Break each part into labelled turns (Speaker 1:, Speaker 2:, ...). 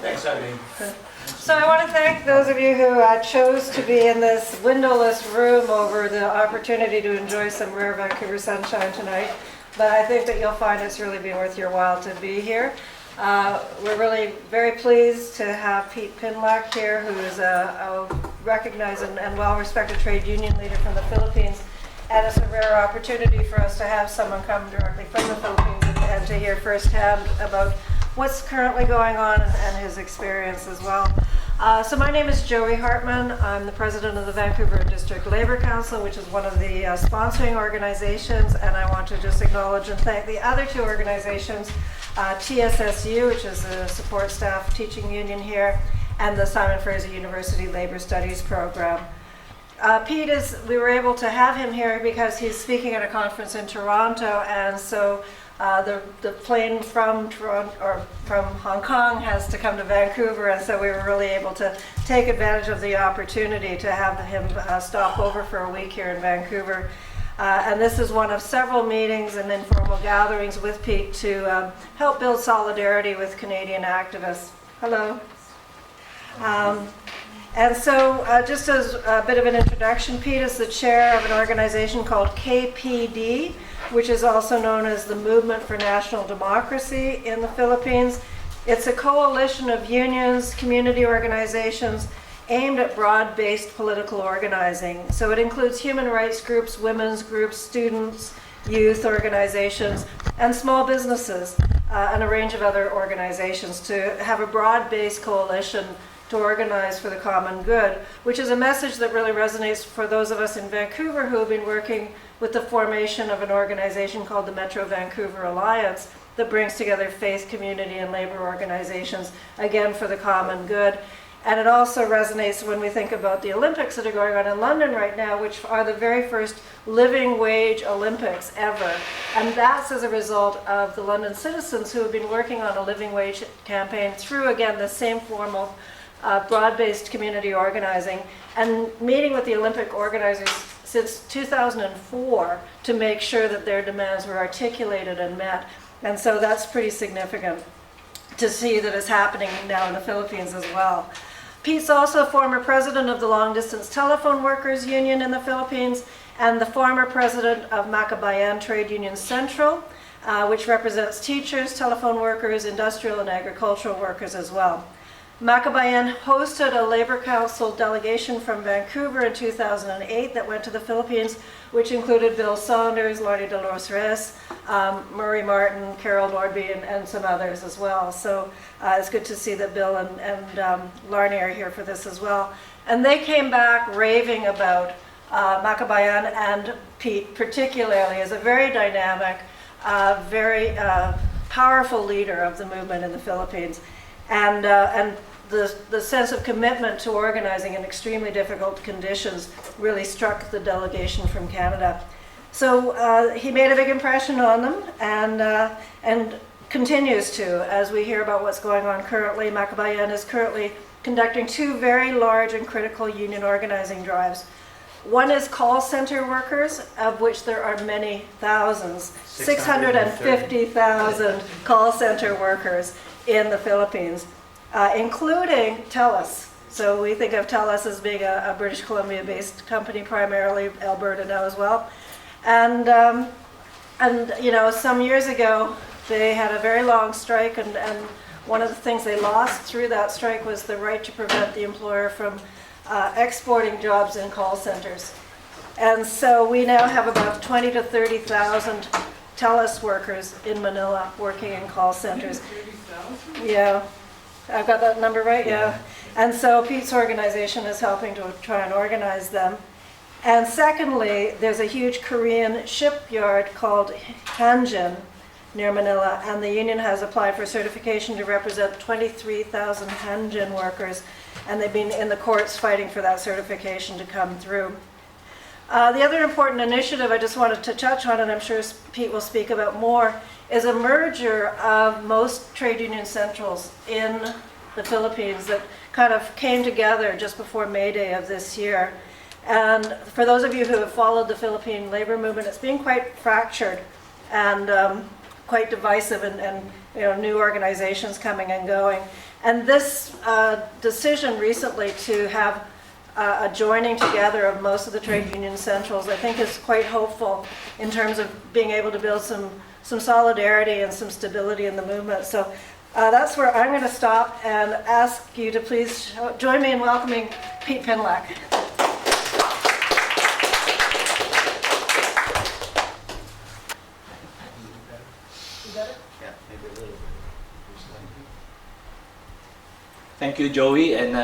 Speaker 1: Thanks, Eileen.
Speaker 2: So I want to thank those of you who chose to be in this windowless room over the opportunity to enjoy some rare Vancouver sunshine tonight. But I think that you'll find it's really been worth your while to be here. We're really very pleased to have Pete Pinlac here, who is a recognized and well-respected trade union leader from the Philippines. And it's a rare opportunity for us to have someone come directly from the Philippines and to hear firsthand about what's currently going on and his experience as well. So my name is Joey Hartman. I'm the president of the Vancouver District Labour Council, which is one of the sponsoring organizations, and I want to just acknowledge and thank the other two organizations, TSSU, which is the support staff teaching union here, and the Simon Fraser University Labour Studies Program. Pete we were able to have him here because he's speaking at a conference in Toronto, and so the plane from Toronto or from Hong Kong has to come to Vancouver, and so we were really able to take advantage of the opportunity to have him stop over for a week here in Vancouver. And this is one of several meetings and informal gatherings with Pete to help build solidarity with Canadian activists. Hello. And so just as a bit of an introduction, Pete is the chair of an organization called KPD, which is also known as the Movement for National Democracy in the Philippines. It's a coalition of unions, community organizations aimed at broad-based political organizing. So it includes human rights groups, women's groups, students, youth organizations, and small businesses, and a range of other organizations to have a broad-based coalition to organize for the common good, which is a message that really resonates for those of us in Vancouver who have been working with the formation of an organization called the Metro Vancouver Alliance that brings together faith, community, and labor organizations, again, for the common good. And it also resonates when we think about the Olympics that are going on in London right now, which are the very first living wage Olympics ever. And that's as a result of the London citizens who have been working on a living wage campaign through, again, the same form of broad-based community organizing and meeting with the Olympic organizers since 2004 to make sure that their demands were articulated and met. And so that's pretty significant to see that it's happening now in the Philippines as well. Pete's also former president of the Long Distance Telephone Workers Union in the Philippines and the former president of MAKABAYAN Trade Union Central, which represents teachers, telephone workers, industrial and agricultural workers as well. MAKABAYAN hosted a Labour Council delegation from Vancouver in 2008 that went to the Philippines, which included Bill Saunders, Larnie de los Reyes, Murray Martin, Carol Nordby, and some others as well. So it's good to see that Bill and Larnie are here for this as well. And they came back raving about MAKABAYAN and Pete particularly as a very dynamic, very powerful leader of the movement in the Philippines. And the sense of commitment to organizing in extremely difficult conditions really struck the delegation from Canada. So he made a big impression on them and continues to, as we hear about what's going on currently. MAKABAYAN is currently conducting two very large and critical union organizing drives. One is call center workers, of which there are many thousands, 650,000 call center workers in the Philippines, including TELUS. So we think of TELUS as being a British Columbia-based company, primarily Alberta now as well. And you know, some years ago, they had a very long strike, and one of the things they lost through that strike was the right to prevent the employer from exporting jobs in call centers. And so we now have about 20 to 30,000 TELUS workers in Manila working in call centers. Yeah, I've got that number right, yeah. And so Pete's organization is helping to try and organize them. And secondly, there's a huge Korean shipyard called Hanjin near Manila, and the union has applied for certification to represent 23,000 Hanjin workers, and they've been in the courts fighting for that certification to come through. The other important initiative I just wanted to touch on, and I'm sure Pete will speak about more, is a merger of most trade union centrals in the Philippines that kind of came together just before May Day of this year. And for those of you who have followed the Philippine labor movement, it's been quite fractured. And quite divisive and new organizations coming and going. And this decision recently to have a joining together of most of the trade union centrals, I think is quite hopeful in terms of being able to build some solidarity and some stability in the movement. So that's where I'm going to stop and ask you to please join me in welcoming Pete Pinlac.
Speaker 1: Thank you, Joey, and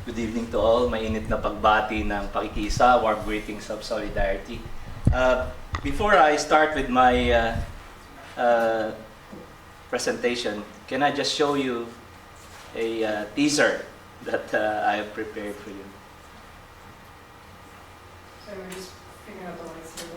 Speaker 1: good evening to all. Mainit na pagbati ng pakikisa, warm greetings of solidarity. Before I start with my presentation, can I just show you a teaser that I have prepared for you?
Speaker 2: So we're just figuring out the lights here.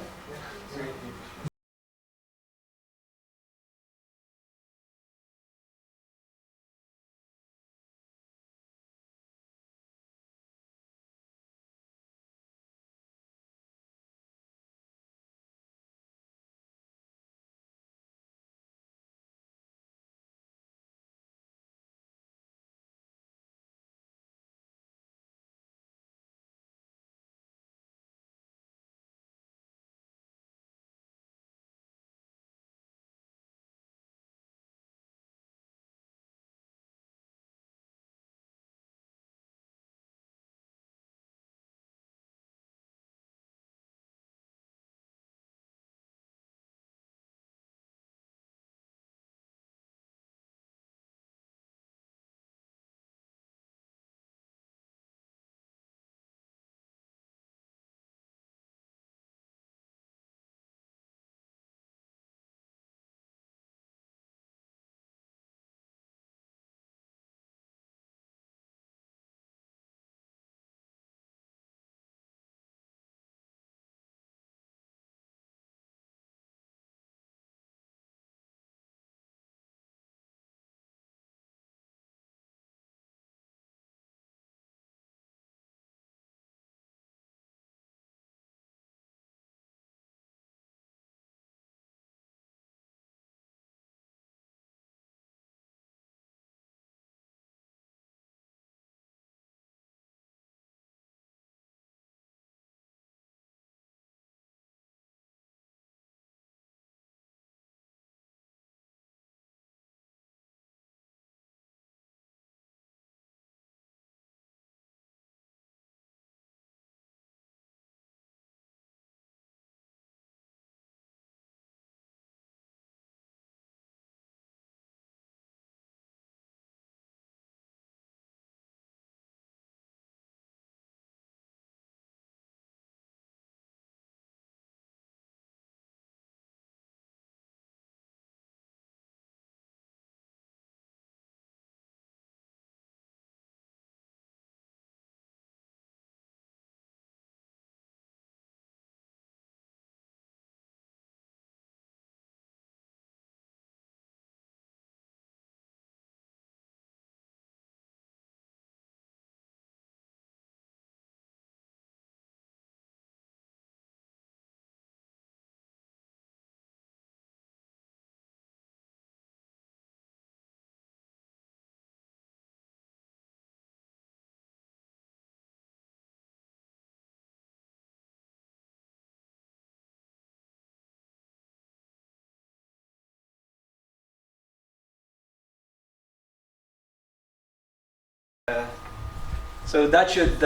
Speaker 1: So that should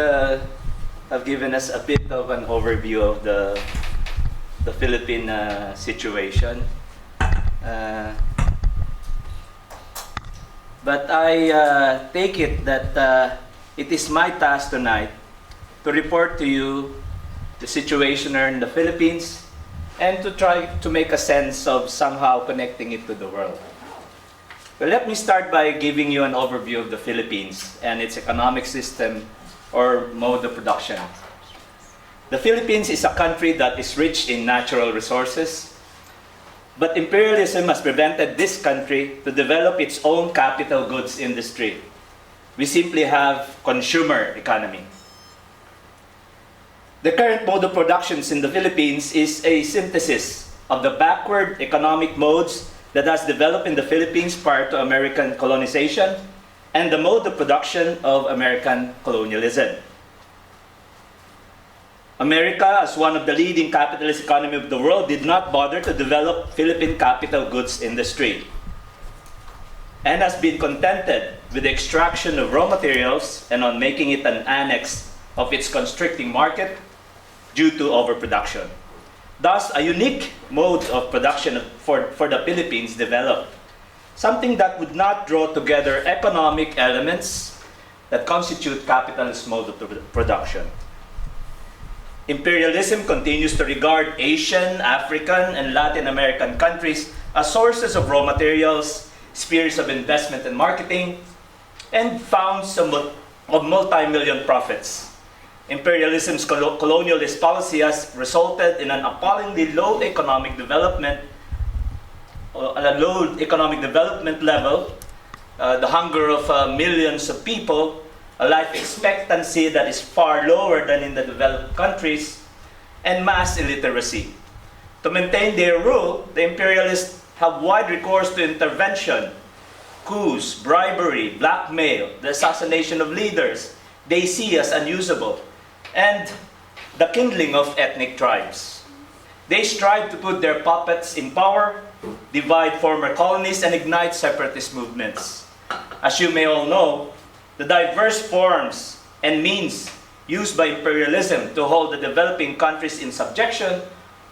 Speaker 1: have given us a bit of an overview of the Philippine situation. But I take it that it is my task tonight to report to you the situation in the Philippines and to try to make a sense of somehow connecting it to the world. Well, let me start by giving you an overview of the Philippines and its economic system or mode of production. The Philippines is a country that is rich in natural resources, but imperialism has prevented this country to develop its own capital goods industry. We simply have consumer economy. The current mode of productions in the Philippines is a synthesis of the backward economic modes that has developed in the Philippines prior to American colonization and the mode of production of American colonialism. America, as one of the leading capitalist economies of the world, did not bother to develop Philippine capital goods industry and has been contented with the extraction of raw materials and on making it an annex of its constricting market due to overproduction. Thus, a unique mode of production for the Philippines developed, something that would not draw together economic elements that constitute capitalist mode of production. Imperialism continues to regard Asian, African, and Latin American countries as sources of raw materials, spheres of investment and marketing, and founts of multi-million profits. Imperialism's colonialist policy has resulted in an appallingly low economic development, a low economic development level, the hunger of millions of people, a life expectancy that is far lower than in the developed countries, and mass illiteracy. To maintain their rule, the imperialists have wide recourse to intervention, coups, bribery, blackmail, the assassination of leaders they see as unusable, and the kindling of ethnic tribes. They strive to put their puppets in power, divide former colonies, and ignite separatist movements. As you may all know, the diverse forms and means used by imperialism to hold the developing countries in subjection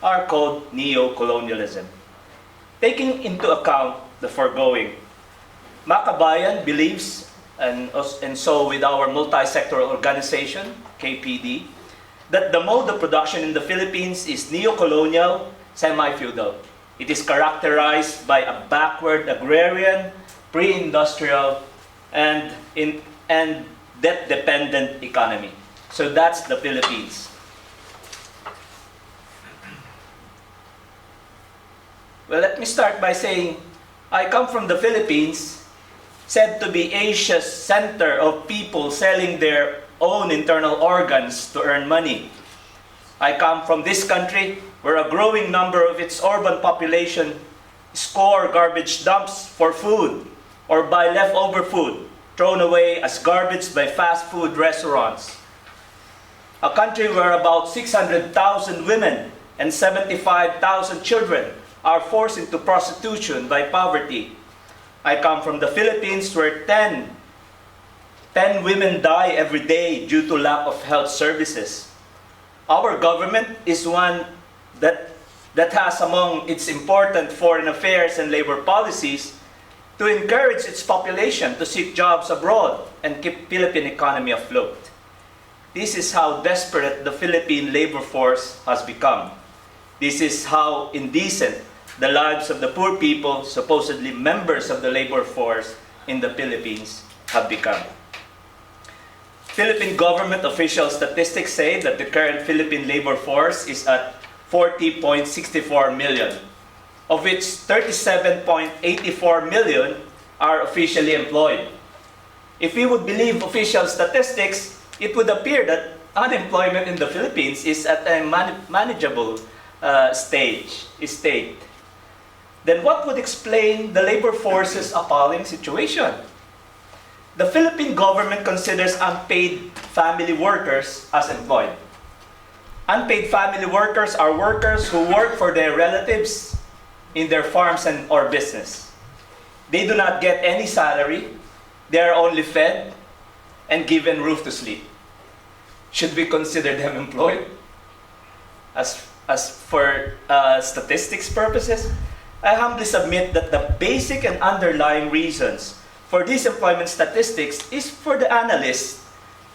Speaker 1: are called neo-colonialism. Taking into account the foregoing, MAKABAYAN believes, and so with our multi-sectoral organization, KPD, that the mode of production in the Philippines is neo-colonial, semi-feudal. It is characterized by a backward agrarian, pre-industrial, and debt-dependent economy. So that's the Philippines. Well, let me start by saying I come from the Philippines, said to be Asia's center of people selling their own internal organs to earn money. I come from this country where a growing number of its urban population score garbage dumps for food or buy leftover food thrown away as garbage by fast food restaurants. A country where about 600,000 women and 75,000 children are forced into prostitution by poverty. I come from the Philippines where 10 women die every day due to lack of health services. Our government is one that has among its important foreign affairs and labor policies to encourage its population to seek jobs abroad and keep Philippine economy afloat. This is how desperate the Philippine labor force has become. This is how indecent the lives of the poor people, supposedly members of the labor force in the Philippines, have become. Philippine government official statistics say that the current Philippine labor force is at 40.64 million, of which 37.84 million are officially employed. If we would believe official statistics, it would appear that unemployment in the Philippines is at a manageable state. Then what would explain the labor force's appalling situation? The Philippine government considers unpaid family workers as employed. Unpaid family workers are workers who work for their relatives in their farms or business. They do not get any salary. They are only fed and given roof to sleep. Should we consider them employed? As for statistics purposes, I humbly submit that the basic and underlying reasons for these employment statistics is for the analysts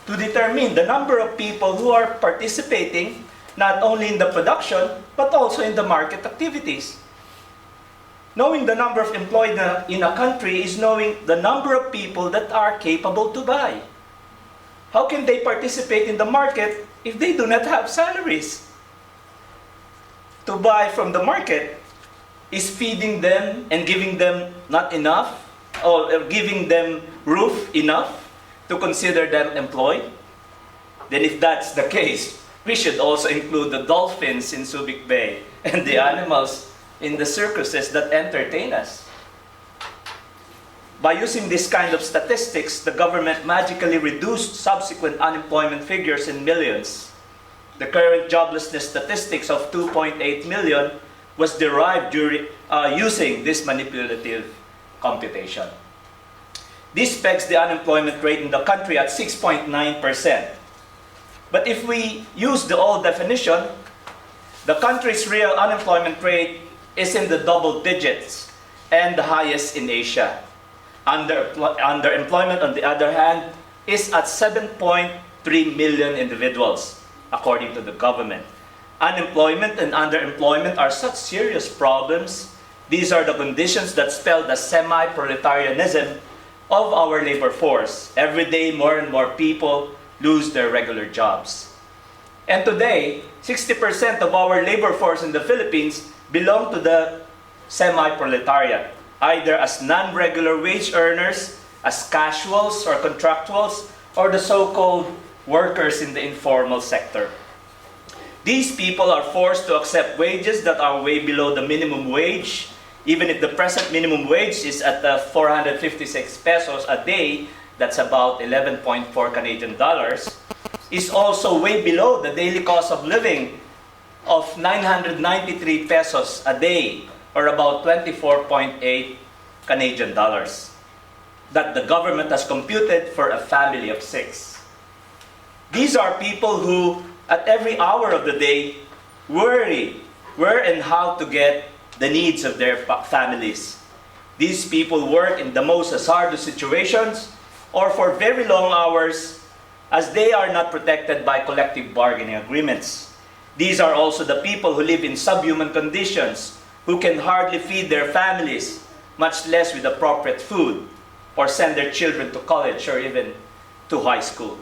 Speaker 1: to determine the number of people who are participating not only in the production but also in the market activities. Knowing the number of employed in a country is knowing the number of people that are capable to buy. How can they participate in the market if they do not have salaries? To buy from the market is feeding them and giving them not enough, or giving them roof enough to consider them employed? Then if that's the case, we should also include the dolphins in Subic Bay and the animals in the circuses that entertain us. By using this kind of statistics, the government magically reduced subsequent unemployment figures in millions. The current joblessness statistics of 2.8 million was derived using this manipulative computation. This pegs the unemployment rate in the country at 6.9%. But if we use the old definition, the country's real unemployment rate is in the double digits and the highest in Asia. Underemployment, on the other hand, is at 7.3 million individuals, according to the government. Unemployment and underemployment are such serious problems. These are the conditions that spell the semi-proletarianism of our labor force. Every day, more and more people lose their regular jobs. And today, 60% of our labor force in the Philippines belong to the semi-proletariat, either as non-regular wage earners, as casuals or contractuals, or the so-called workers in the informal sector. These people are forced to accept wages that are way below the minimum wage. Even if the present minimum wage is at 456 pesos a day, that's about 11.4 Canadian dollars, is also way below the daily cost of living of 993 pesos a day, or about 24.8 Canadian dollars, that the government has computed for a family of 6. These are people who, at every hour of the day, worry where and how to get the needs of their families. These people work in the most hazardous situations or for very long hours, as they are not protected by collective bargaining agreements. These are also the people who live in subhuman conditions, who can hardly feed their families, much less with appropriate food, or send their children to college or even to high school.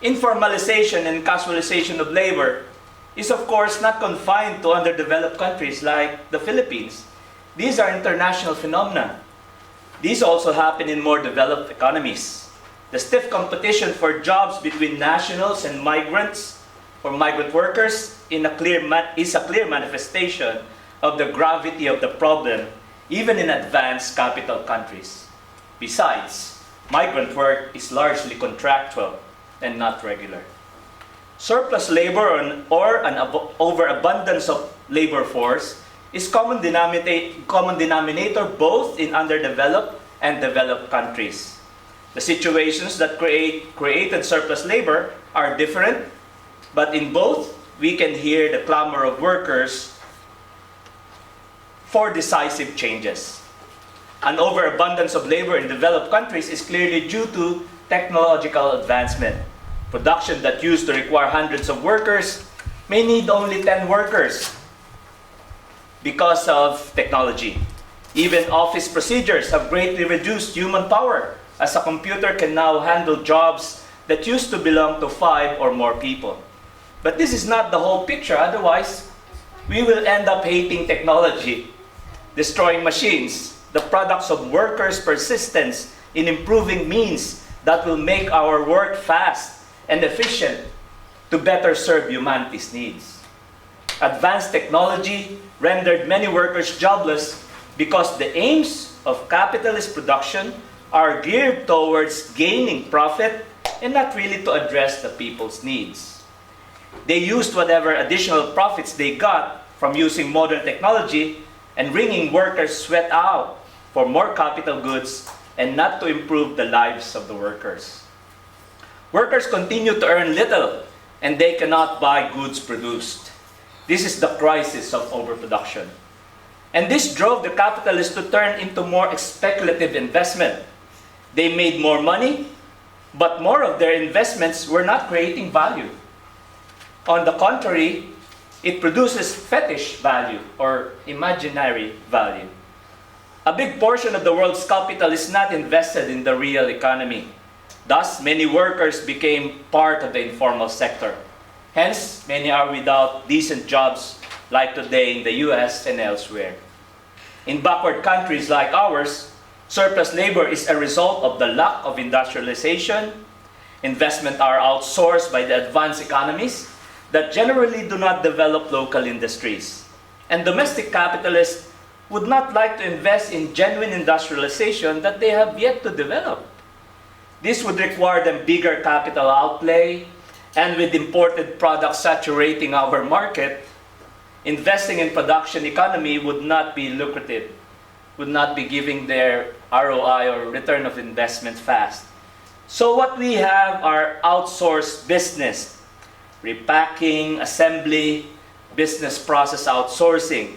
Speaker 1: Informalization and casualization of labor is of course not confined to underdeveloped countries like the Philippines. These are international phenomena. These also happen in more developed economies. The stiff competition for jobs between nationals and migrants or migrant workers is a clear manifestation of the gravity of the problem, even in advanced capital countries. Besides, migrant work is largely contractual and not regular. Surplus labor or an overabundance of labor force is common denominator both in underdeveloped and developed countries. The situations that created surplus labor are different, but in both, we can hear the clamor of workers for decisive changes. An overabundance of labor in developed countries is clearly due to technological advancement. Production that used to require hundreds of workers may need only 10 workers because of technology. Even office procedures have greatly reduced human power, as a computer can now handle jobs that used to belong to 5 or more people. But this is not the whole picture, otherwise we will end up hating technology, destroying machines, the products of workers' persistence in improving means that will make our work fast and efficient to better serve humanity's needs. Advanced technology rendered many workers jobless because the aims of capitalist production are geared towards gaining profit and not really to address the people's needs. They used whatever additional profits they got from using modern technology and wringing workers' sweat out for more capital goods and not to improve the lives of the workers. Workers continue to earn little and they cannot buy goods produced. This is the crisis of overproduction. And this drove the capitalists to turn into more speculative investment. They made more money, but more of their investments were not creating value. On the contrary, it produces fetish value or imaginary value. A big portion of the world's capital is not invested in the real economy. Thus, many workers became part of the informal sector. Hence, many are without decent jobs like today in the US and elsewhere. In backward countries like ours, surplus labor is a result of the lack of industrialization. Investment are outsourced by the advanced economies that generally do not develop local industries. And domestic capitalists would not like to invest in genuine industrialization that they have yet to develop. This would require them bigger capital outlay, and with imported products saturating our market, investing in production economy would not be lucrative, would not be giving their ROI or return of investment fast. So what we have are outsourced business, repacking, assembly, business process outsourcing.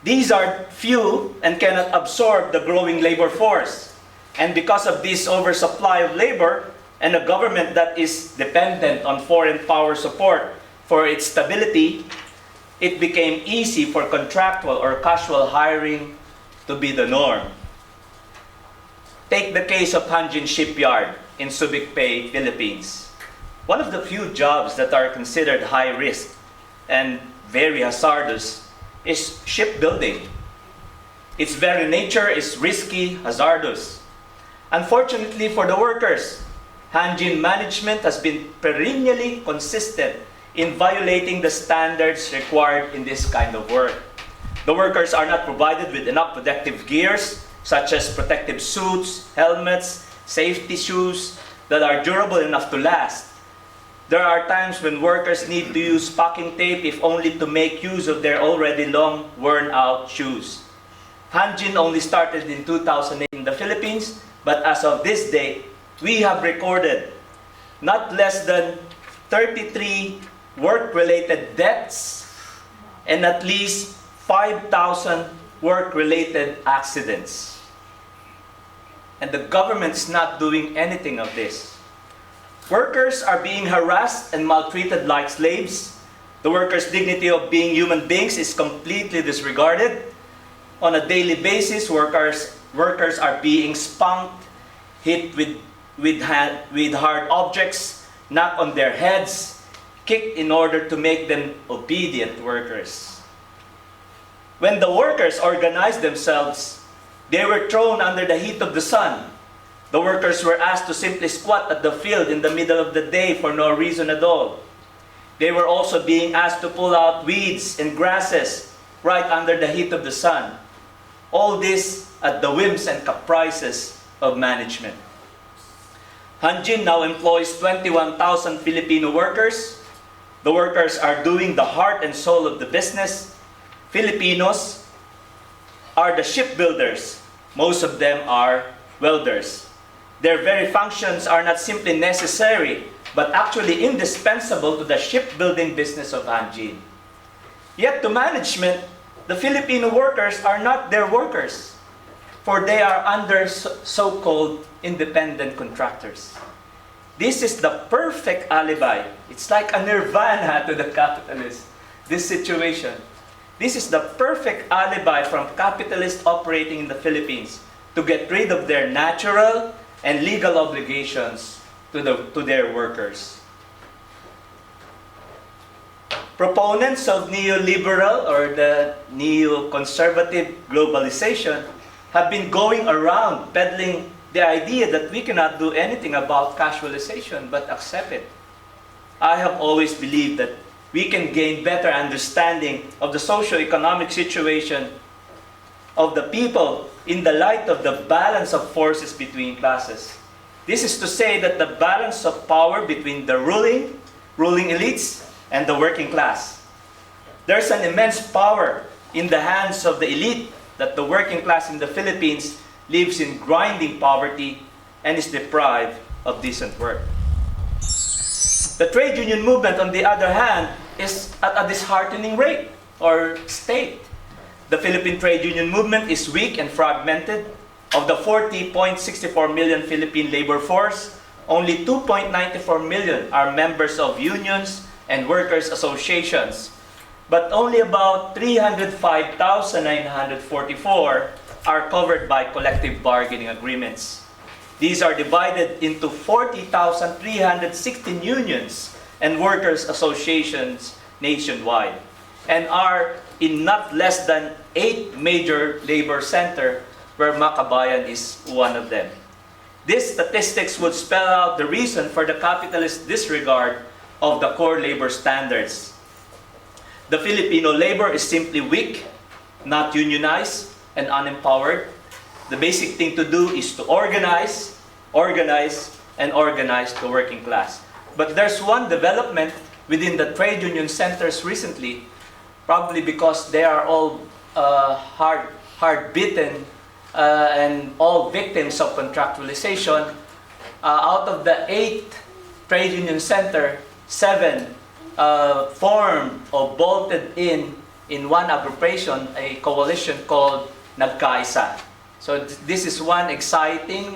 Speaker 1: These are few and cannot absorb the growing labor force. And because of this oversupply of labor and a government that is dependent on foreign power support for its stability, it became easy for contractual or casual hiring to be the norm. Take the case of Hanjin Shipyard in Subic Bay, Philippines. One of the few jobs that are considered high risk and very hazardous is shipbuilding. Its very nature is risky, hazardous. Unfortunately for the workers, Hanjin management has been perennially consistent in violating the standards required in this kind of work. The workers are not provided with enough protective gears, such as protective suits, helmets, safety shoes that are durable enough to last. There are times when workers need to use packing tape if only to make use of their already long worn out shoes. Hanjin only started in 2008 in the Philippines, but as of this date, we have recorded not less than 33 work-related deaths and at least 5,000 work-related accidents. And the government's not doing anything of this. Workers are being harassed and maltreated like slaves. The workers' dignity of being human beings is completely disregarded. On a daily basis, workers are being spunked, hit with hard objects, knocked on their heads, kicked in order to make them obedient workers. When the workers organized themselves, they were thrown under the heat of the sun. The workers were asked to simply squat at the field in the middle of the day for no reason at all. They were also being asked to pull out weeds and grasses right under the heat of the sun. All this at the whims and caprices of management. Hanjin now employs 21,000 Filipino workers. The workers are doing the heart and soul of the business. Filipinos are the shipbuilders. Most of them are welders. Their very functions are not simply necessary, but actually indispensable to the shipbuilding business of Hanjin. Yet to management, the Filipino workers are not their workers, for they are under so-called independent contractors. This is the perfect alibi. It's like a nirvana to the capitalists, this situation. This is the perfect alibi from capitalists operating in the Philippines to get rid of their natural and legal obligations to their workers. Proponents of neoliberal or the neoconservative globalization have been going around peddling the idea that we cannot do anything about casualization but accept it. I have always believed that we can gain better understanding of the socio-economic situation of the people in the light of the balance of forces between classes. This is to say that the balance of power between the ruling elites and the working class. There's an immense power in the hands of the elite that the working class in the Philippines lives in grinding poverty and is deprived of decent work. The trade union movement, on the other hand, is at a disheartening rate or state. The Philippine trade union movement is weak and fragmented. Of the 40.64 million Philippine labor force, only 2.94 million are members of unions and workers' associations. But only about 305,944 are covered by collective bargaining agreements. These are divided into 40,316 unions and workers' associations nationwide, and are in not less than 8 major labor centers, where MAKABAYAN is one of them. These statistics would spell out the reason for the capitalist disregard of the core labor standards. The Filipino labor is simply weak, not unionized, and unempowered. The basic thing to do is to organize, and organize the working class. But there's one development within the trade union centers recently, probably because they are all hard-bitten and all victims of contractualization. Out of the 8 trade union center, 7 formed or bolted in one aggregation, a coalition called Nagkaisa. So this is one exciting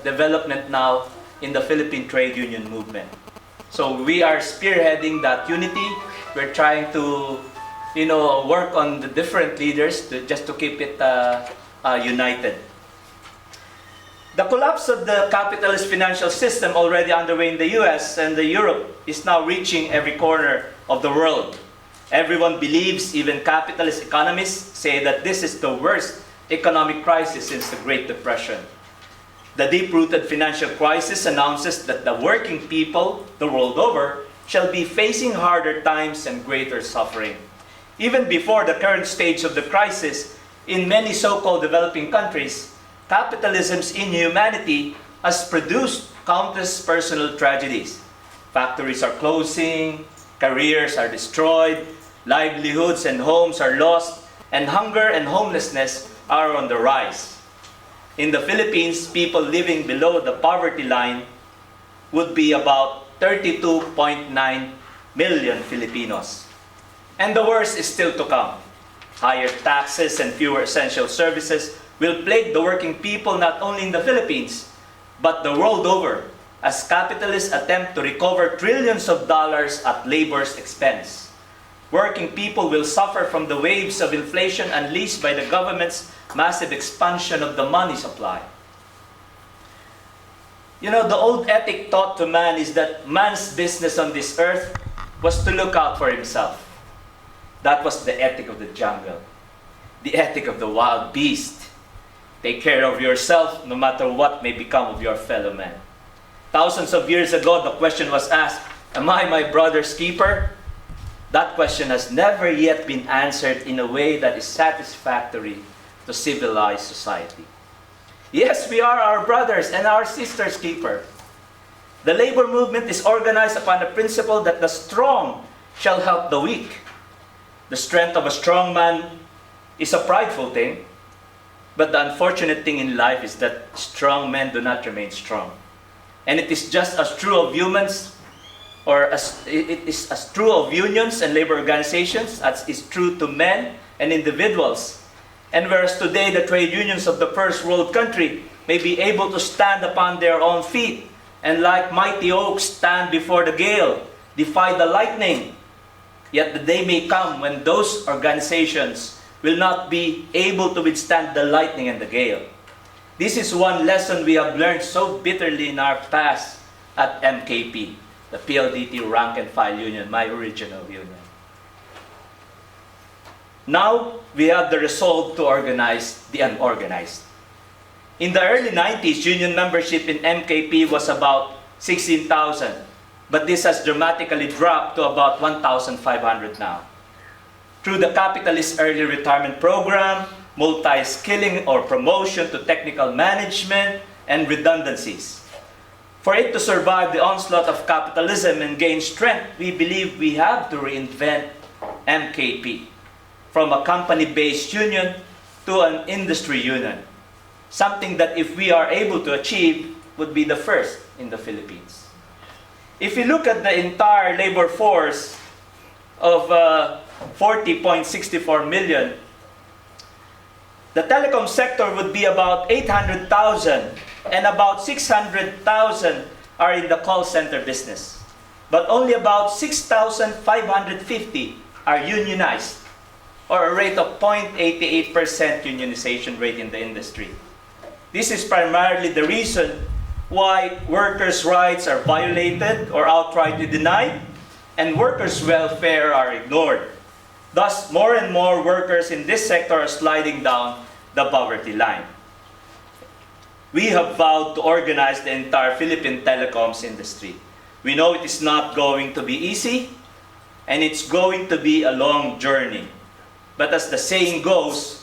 Speaker 1: development now in the Philippine trade union movement. So we are spearheading that unity. We're trying to, work on the different leaders just to keep it united. The collapse of the capitalist financial system already underway in the US and Europe is now reaching every corner of the world. Everyone believes, even capitalist economists say that this is the worst economic crisis since the Great Depression. The deep-rooted financial crisis announces that the working people the world over shall be facing harder times and greater suffering. Even before the current stage of the crisis, in many so-called developing countries, capitalism's inhumanity has produced countless personal tragedies. Factories are closing, careers are destroyed, livelihoods and homes are lost, and hunger and homelessness are on the rise. In the Philippines, people living below the poverty line would be about 32.9 million Filipinos. And the worst is still to come. Higher taxes and fewer essential services will plague the working people not only in the Philippines, but the world over, as capitalists attempt to recover trillions of dollars at labor's expense. Working people will suffer from the waves of inflation unleashed by the government's massive expansion of the money supply. The old ethic taught to man is that man's business on this earth was to look out for himself. That was the ethic of the jungle, the ethic of the wild beast. Take care of yourself no matter what may become of your fellow man. Thousands of years ago, the question was asked, am I my brother's keeper? That question has never yet been answered in a way that is satisfactory to civilized society. Yes, we are our brothers and our sisters' keeper. The labor movement is organized upon the principle that the strong shall help the weak. The strength of a strong man is a prideful thing, but the unfortunate thing in life is that strong men do not remain strong. And it is just as true of humans, it is as true of unions and labor organizations as is true to men and individuals. And whereas today the trade unions of the first world country may be able to stand upon their own feet and like mighty oaks stand before the gale, defy the lightning, yet the day may come when those organizations will not be able to withstand the lightning and the gale. This is one lesson we have learned so bitterly in our past at MKP, the PLDT rank and file union, my original union. Now, we have the resolve to organize the unorganized. In the early 90s, union membership in MKP was about 16,000, but this has dramatically dropped to about 1,500 now. Through the capitalist early retirement program, multi-skilling or promotion to technical management, and redundancies. For it to survive the onslaught of capitalism and gain strength, we believe we have to reinvent MKP from a company-based union to an industry union. Something that if we are able to achieve would be the first in the Philippines. If you look at the entire labor force of 40.64 million, the telecom sector would be about 800,000 and about 600,000 are in the call center business. But only about 6,550 are unionized, or a rate of 0.88% unionization rate in the industry. This is primarily the reason why workers' rights are violated or outrightly denied, and workers' welfare are ignored. Thus, more and more workers in this sector are sliding down the poverty line. We have vowed to organize the entire Philippine telecoms industry. We know it is not going to be easy, and it's going to be a long journey. But as the saying goes,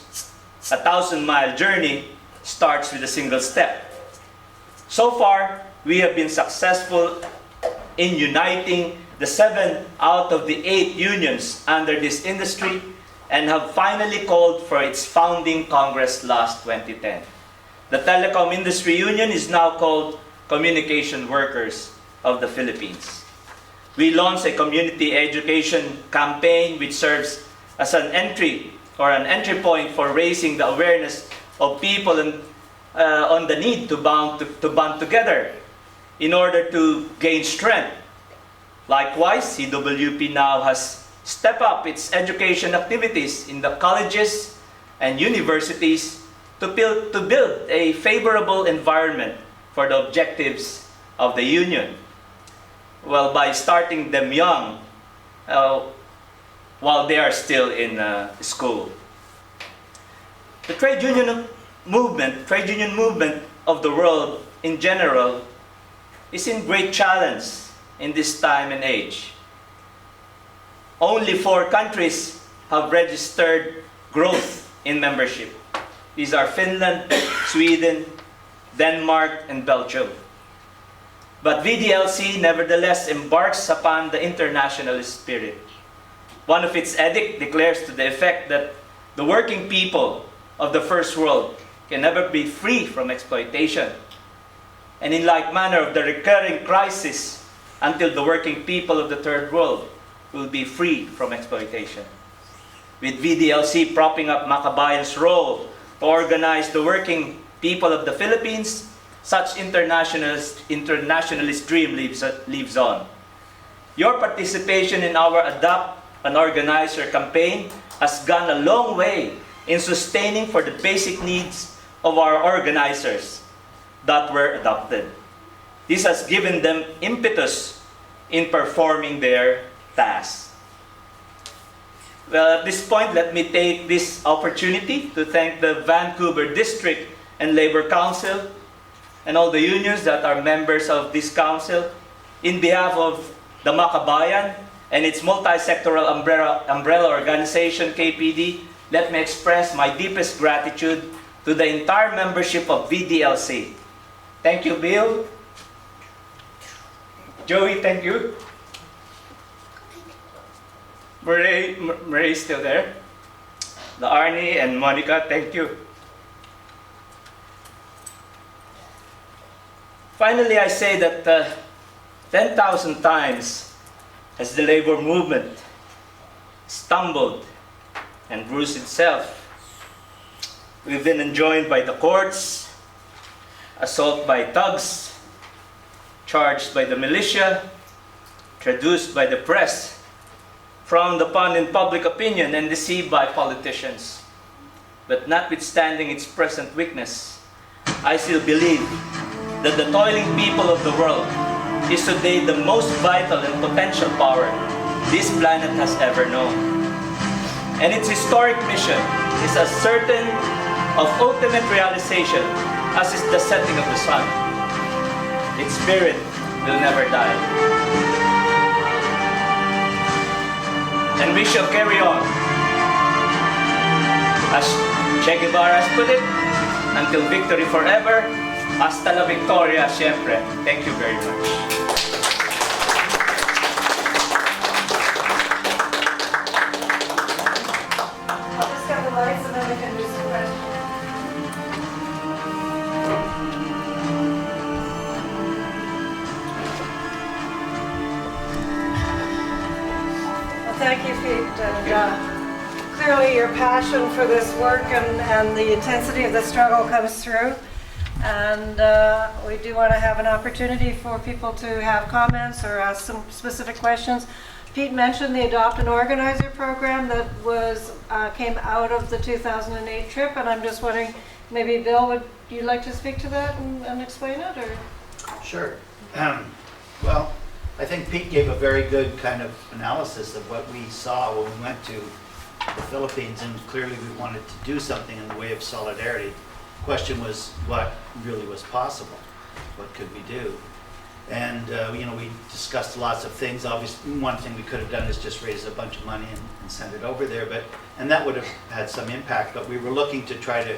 Speaker 1: a 1,000-mile journey starts with a single step. So far, we have been successful in uniting the 7 out of the 8 unions under this industry and have finally called for its founding Congress last 2010. The Telecom Industry Union is now called Communication Workers of the Philippines. We launched a community education campaign which serves as an entry point for raising the awareness of people on the need to band together in order to gain strength. Likewise, CWP now has stepped up its education activities in the colleges and universities to build a favorable environment for the objectives of the union. Well, by starting them young, while they are still in school. The trade union movement of the world in general is in great challenge in this time and age. Only 4 countries have registered growth in membership. These are Finland, Sweden, Denmark, and Belgium. But VDLC nevertheless embarks upon the internationalist spirit. One of its edicts declares to the effect that the working people of the first world can never be free from exploitation. And in like manner of the recurring crisis until the working people of the third world will be free from exploitation. With VDLC propping up MAKABAYAN's role to organize the working people of the Philippines, such internationalist dream lives on. Your participation in our Adopt an Organizer campaign has gone a long way in sustaining for the basic needs of our organizers that were adopted. This has given them impetus in performing their tasks. Well, at this point, let me take this opportunity to thank the Vancouver District and Labor Council and all the unions that are members of this council. In behalf of the MAKABAYAN and its multi-sectoral umbrella organization, KPD, let me express my deepest gratitude to the entire membership of VDLC. Thank you, Bill. Joey, thank you. Murray is still there. The Arnie and Monica, thank you. Finally, I say that 10,000 times as the labor movement stumbled and bruised itself, we've been enjoined by the courts, assault by thugs, charged by the militia, traduced by the press, frowned upon in public opinion, and deceived by politicians. But notwithstanding its present weakness, I still believe that the toiling people of the world is today the most vital and potential power this planet has ever known. And its historic mission is as certain of ultimate realization as is the setting of the sun. Its spirit will never die. And we shall carry on. As Che Guevara has put it, until victory forever, hasta la victoria siempre. Thank you very much.
Speaker 2: I'll just get the lights and then we can do some questions. Well, thank you, Pete. And, clearly your passion for this work and the intensity of the struggle comes through. And we do want to have an opportunity for people to have comments or ask some specific questions. Pete mentioned the Adopt an Organizer program that came out of the 2008 trip, and I'm just wondering, maybe Bill, would you like to speak to that and explain it? Or?
Speaker 3: Sure. Well, I think Pete gave a very good kind of analysis of what we saw when we went to the Philippines, and clearly we wanted to do something in the way of solidarity. The question was what really was possible, what could we do? And, we discussed lots of things. Obviously, one thing we could have done is just raise a bunch of money and send it over there, and that would have had some impact, but we were looking to try to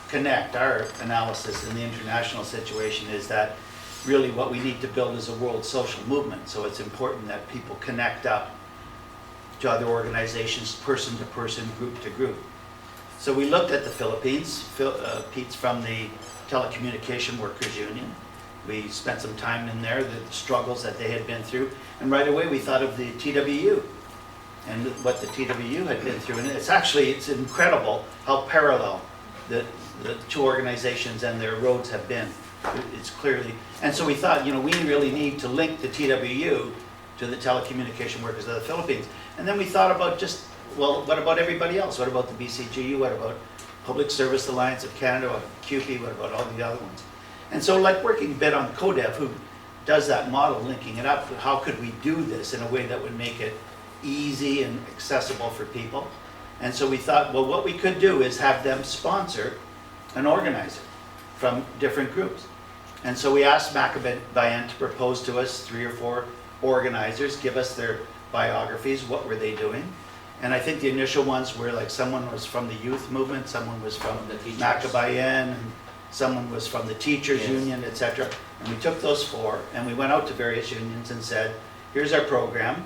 Speaker 3: connect. Our analysis in the international situation is that really what we need to build is a world social movement, so it's important that people connect up to other organizations, person to person, group to group. So we looked at the Philippines. Pete's from the Telecommunication Workers Union. We spent some time in there, the struggles that they had been through, and right away we thought of the TWU and what the TWU had been through. And it's incredible how parallel the two organizations and their roads have been. It's clearly, and so we thought, we really need to link the TWU to the Telecommunication Workers of the Philippines. And then we thought about what about everybody else? What about the BCGU? What about Public Service Alliance of Canada? What about CUPE? What about all the other ones? And so working a bit on CODEV, who does that model, linking it up, how could we do this in a way that would make it easy and accessible for people? And so we thought, well, what we could do is have them sponsor an organizer from different groups. And so we asked MAKABAYAN to propose to us 3 or 4 organizers, give us their biographies, what were they doing. And I think the initial ones were someone was from the youth movement, someone was from
Speaker 1: The teachers.
Speaker 3: MAKABAYAN, and someone was from the teachers
Speaker 1: Yes.
Speaker 3: union, etc. And we took those 4 and we went out to various unions and said, here's our program.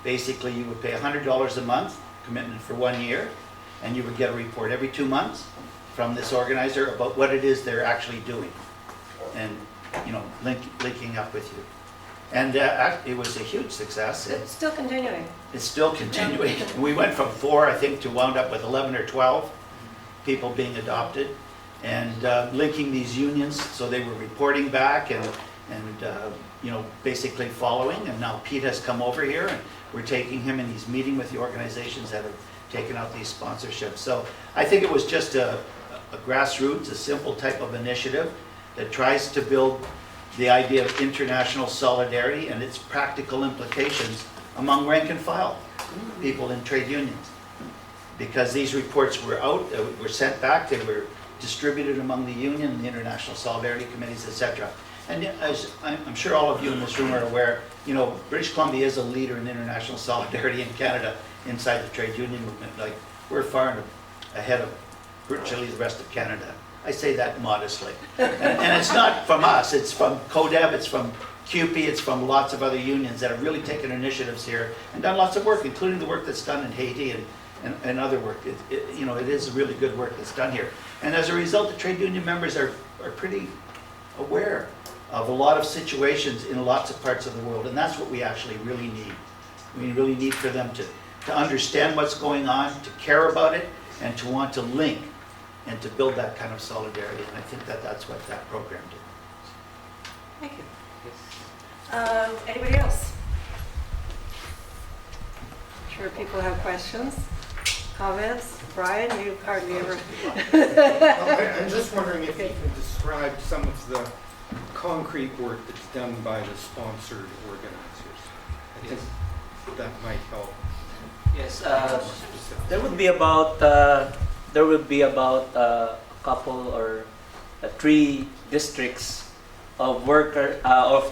Speaker 3: Basically, you would pay $100 a month, commitment for 1 year, and you would get a report every 2 months from this organizer about what it is they're actually doing, and linking up with you. And it was a huge success.
Speaker 2: It's still continuing.
Speaker 3: It's still continuing. We went from 4, I think, to wound up with 11 or 12 people being adopted, and linking these unions, so they were reporting back and basically following. And now Pete has come over here, and we're taking him, and he's meeting with the organizations that have taken out these sponsorships. So I think it was just a grassroots, a simple type of initiative that tries to build the idea of international solidarity and its practical implications among rank and file people in trade unions. Because these reports were out, were sent back, they were distributed among the union, the international solidarity committees, etc. And as I'm sure all of you in this room are aware, British Columbia is a leader in international solidarity in Canada inside the trade union movement. We're far ahead of virtually the rest of Canada. I say that modestly. And it's not from us, it's from CODEV, it's from CUPE, it's from lots of other unions that have really taken initiatives here and done lots of work, including the work that's done in Haiti and other work. It is really good work that's done here. And as a result, the trade union members are pretty aware of a lot of situations in lots of parts of the world, and that's what we actually really need. We really need for them to understand what's going on, to care about it, and to want to link and to build that kind of solidarity. And I think that's what that program did.
Speaker 2: Thank you. Anybody else? Sure people have questions, comments. Brian, you hardly ever.
Speaker 4: I'm just wondering if you can describe some of the concrete work that's done by the sponsored organizers. I think that might help.
Speaker 1: Yes, there would be about a couple or 3 districts of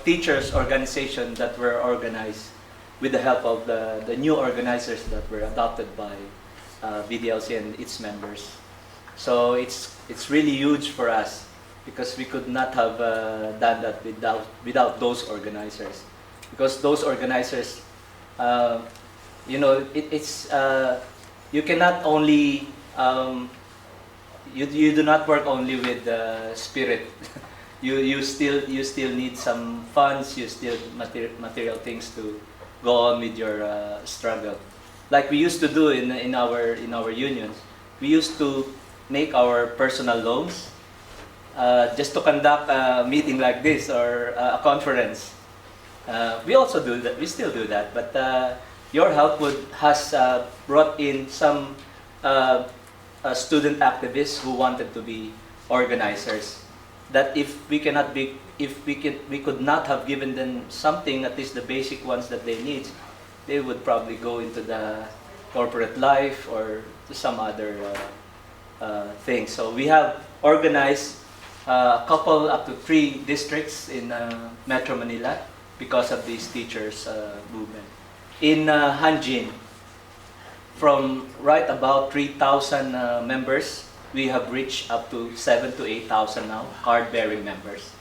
Speaker 1: teachers organization that were organized with the help of the new organizers that were adopted by VDLC and its members. So it's really huge for us because we could not have done that without those organizers, because those organizers, you cannot only you do not work only with spirit. you still need some funds. You still material things to go on with your struggle. Like we used to do in our unions, we used to make our personal loans just to conduct a meeting like this or a conference. We also do that. We still do that, but your help has brought in some student activists who wanted to be organizers. That if we could not have given them something, at least the basic ones that they need, they would probably go into the corporate life or to some other thing. So we have organized a couple up to 3 districts in Metro Manila because of this teachers movement. In Hanjin, from right about 3,000 members, we have reached up to 7,000 to 8,000 now, card-bearing members.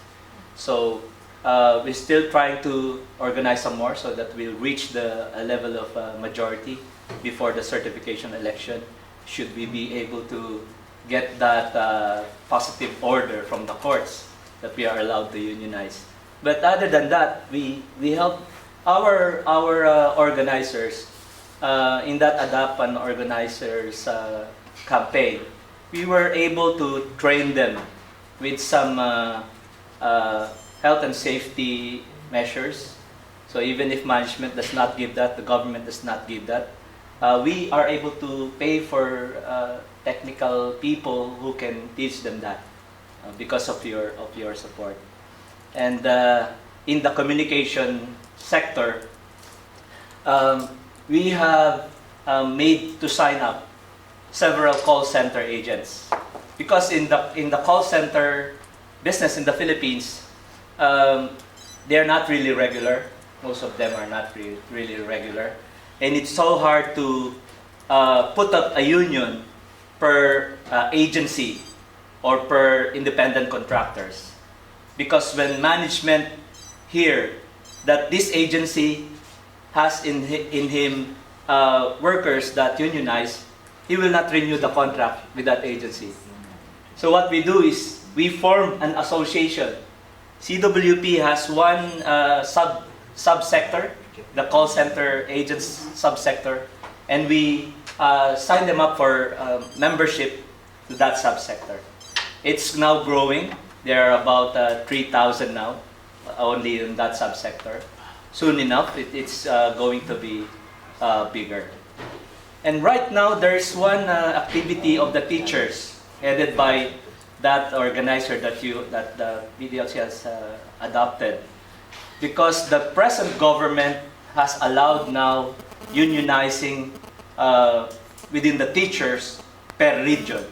Speaker 1: So we're still trying to organize some more so that we'll reach the level of majority before the certification election, should we be able to get that positive order from the courts that we are allowed to unionize. But other than that, we help our organizers in that Adapt and Organizers campaign. We were able to train them with some health and safety measures. So even if management does not give that, the government does not give that, we are able to pay for technical people who can teach them that because of your support. And in the communication sector, we have made to sign up several call center agents, because in the call center business in the Philippines, they are not really regular. Most of them are not really regular, and it's so hard to put up a union per agency or per independent contractors, because when management hear that this agency has in him workers that unionize, he will not renew the contract with that agency. So what we do is we form an association. CWP has one subsector, the call center agents subsector, and we sign them up for membership to that subsector. It's now growing. There are about 3,000 now, only in that subsector. Soon enough, it's going to be bigger. And right now, there's one activity of the teachers headed by that organizer that the VDLC has adopted, because the present government has allowed now unionizing within the teachers per region.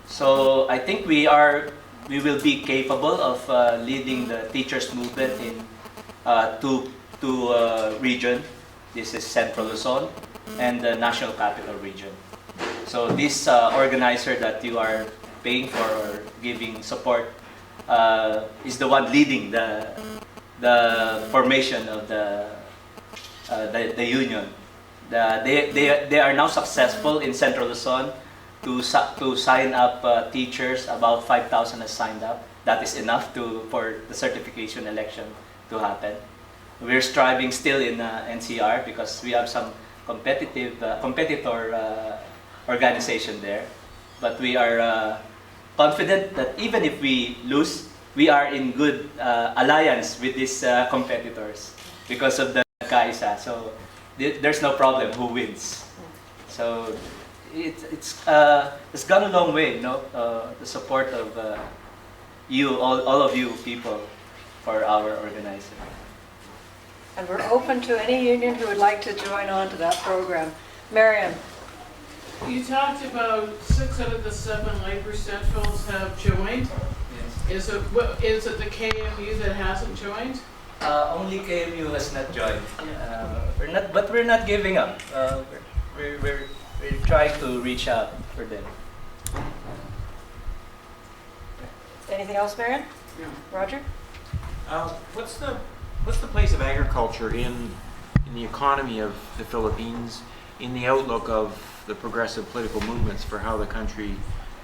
Speaker 1: So I think we will be capable of leading the teachers movement in two region. This is Central Luzon and the National Capital Region. So this organizer that you are paying for or giving support is the one leading the formation of the union. They are now successful in Central Luzon to sign up teachers. About 5,000 has signed up. That is enough for the certification election to happen. We're striving still in NCR because we have some competitor organization there. But we are confident that even if we lose, we are in good alliance with these competitors because of the Kaisa. So there's no problem who wins. So it's gone a long way, the support of all of you people for our organization.
Speaker 2: And we're open to any union who would like to join on to that program. Marion.
Speaker 5: You talked about 6 out of the 7 labor centrals have joined.
Speaker 1: Yes.
Speaker 5: Is it the KMU that hasn't joined?
Speaker 1: Only KMU has not joined. We're not giving up. We're trying to reach out for them.
Speaker 2: Anything else, Marion?
Speaker 5: No.
Speaker 2: Roger?
Speaker 6: What's the place of agriculture in the economy of the Philippines, in the outlook of the progressive political movements for how the country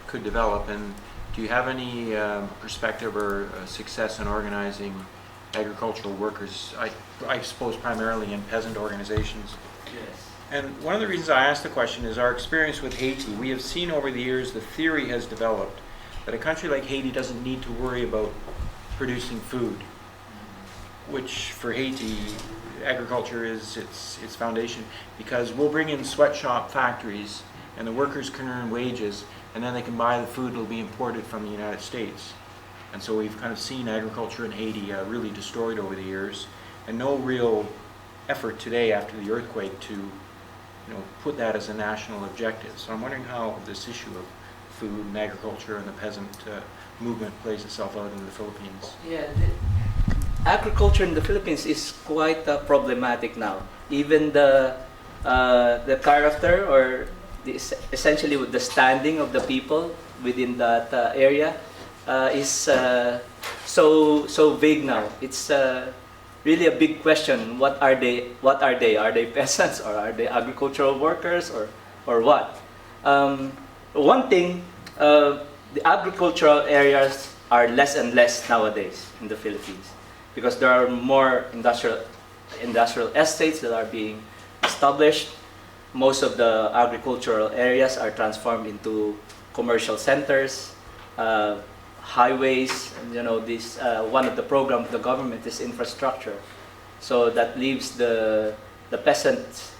Speaker 6: could develop? And do you have any perspective or success in organizing agricultural workers, I suppose primarily in peasant organizations?
Speaker 1: Yes.
Speaker 6: And one of the reasons I asked the question is our experience with Haiti. We have seen over the years the theory has developed that a country like Haiti doesn't need to worry about producing food, which for Haiti, agriculture is its foundation, because we'll bring in sweatshop factories and the workers can earn wages, and then they can buy the food that will be imported from the United States. And so we've kind of seen agriculture in Haiti really destroyed over the years, and no real effort today after the earthquake to put that as a national objective. So I'm wondering how this issue of food and agriculture and the peasant movement plays itself out in the Philippines?
Speaker 1: Yeah, agriculture in the Philippines is quite problematic now. Even the character or essentially with the standing of the people within that area is so vague now. It's really a big question. What are they? What are they? Are they peasants or are they agricultural workers or what? One thing, the agricultural areas are less and less nowadays in the Philippines because there are more industrial estates that are being established. Most of the agricultural areas are transformed into commercial centers, highways. And, you know, this one of the programs of the government is infrastructure, so that leaves the peasants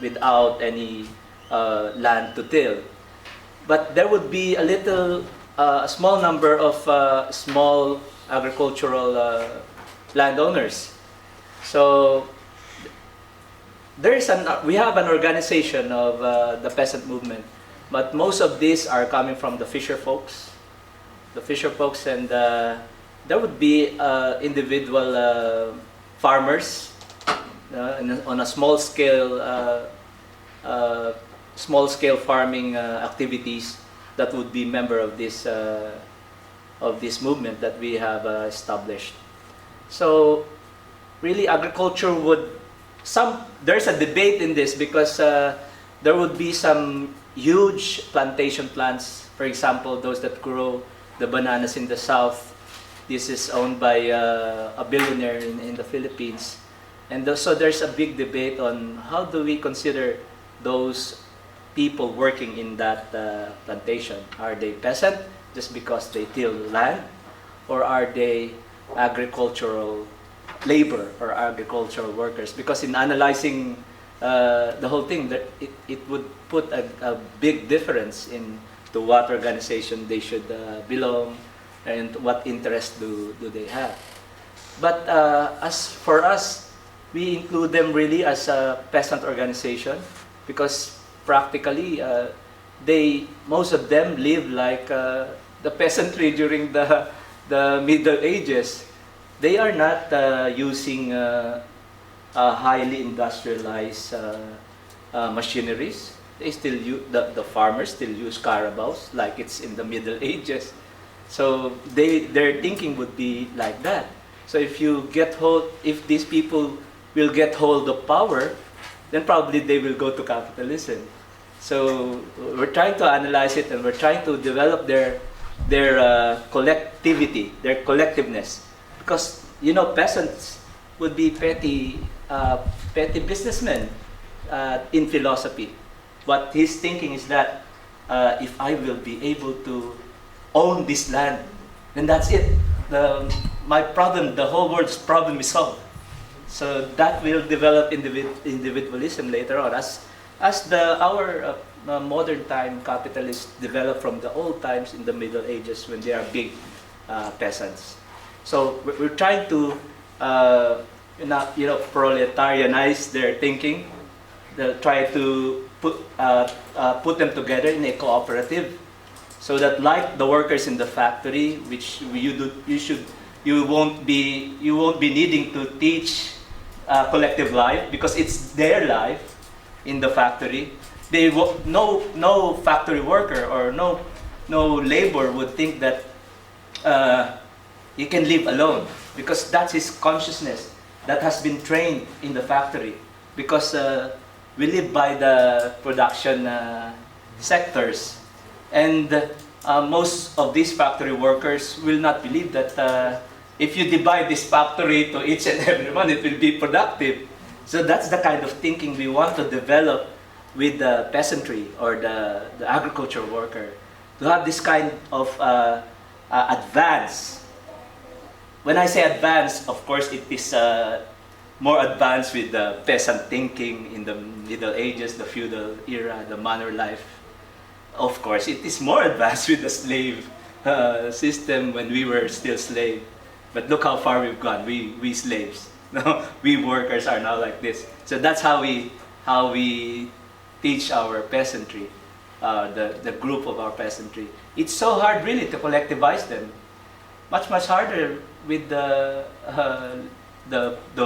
Speaker 1: without any land to till. But there would be a small number of small agricultural landowners. So we have an organization of the peasant movement, but most of these are coming from the fisher folks. And there would be individual farmers on a small scale farming activities that would be member of this movement that we have established. So really agriculture there's a debate in this because there would be some huge plantation plants, for example, those that grow the bananas in the south. This is owned by a billionaire in the Philippines. And so there's a big debate on how do we consider those people working in that plantation. Are they peasant just because they till land, or are they agricultural labor or agricultural workers? Because in analyzing the whole thing, it would put a big difference in to what organization they should belong and what interest do they have. But as for us, we include them really as a peasant organization because practically most of them live like the peasantry during the Middle Ages. They are not using highly industrialized machineries. They still the farmers still use carabaos like it's in the Middle Ages. So their thinking would be like that. So if these people will get hold of power, then probably they will go to capitalism. So we're trying to analyze it and we're trying to develop their collectivity, their collectiveness. Because, you know, peasants would be petty businessmen in philosophy. But his thinking is that if I will be able to own this land, then that's it. My problem, the whole world's problem is solved. So that will develop individualism later on as our modern time capitalists develop from the old times in the Middle Ages when they are big peasants. So we're trying to proletarianize their thinking. They'll try to put them together in a cooperative, so that like the workers in the factory, which you won't be needing to teach collective life because it's their life in the factory. No factory worker or no labor would think that he can live alone, because that's his consciousness that has been trained in the factory. Because we live by the production sectors, and most of these factory workers will not believe that if you divide this factory to each and every one, it will be productive. So that's the kind of thinking we want to develop with the peasantry or the agricultural worker, to have this kind of advance. When I say advance, of course it is more advanced with the peasant thinking in the Middle Ages, the feudal era, the manor life. Of course, it is more advanced with the slave system when we were still slave. But look how far we've gone. We slaves, we workers are now like this. So that's how we teach our peasantry. the group of our peasantry. It's so hard really to collectivize them. Much harder with the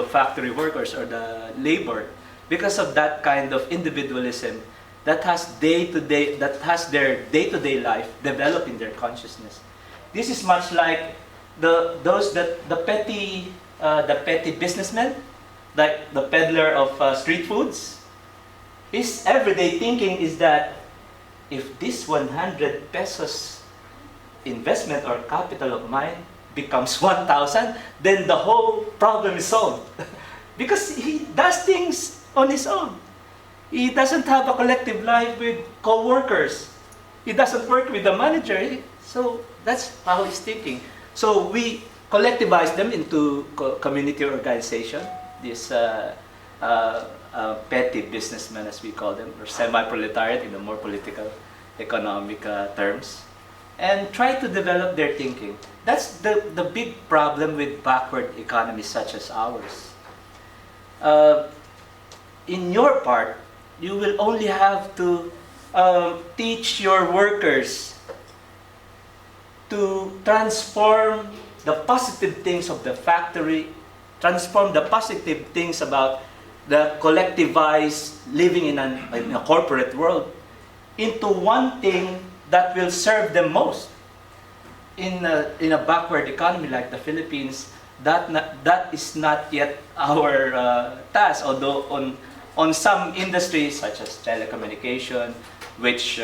Speaker 1: factory workers or the labor, because of that kind of individualism that has their day-to-day life developed in their consciousness. This is much like the petty businessman, like the peddler of street foods. His everyday thinking is that if this 100 pesos investment or capital of mine becomes 1,000, then the whole problem is solved. Because he does things on his own. He doesn't have a collective life with co-workers. He doesn't work with the manager. So that's how he's thinking. So we collectivize them into community organization, these petty businessmen, as we call them, or semi-proletariat in the more political economic terms, and try to develop their thinking. That's the big problem with backward economies such as ours. In your part, you will only have to teach your workers to transform the positive things of the factory, transform the positive things about the collectivized living in a corporate world into one thing that will serve them most. In a backward economy like the Philippines, that is not yet our task, although on some industries such as telecommunication, which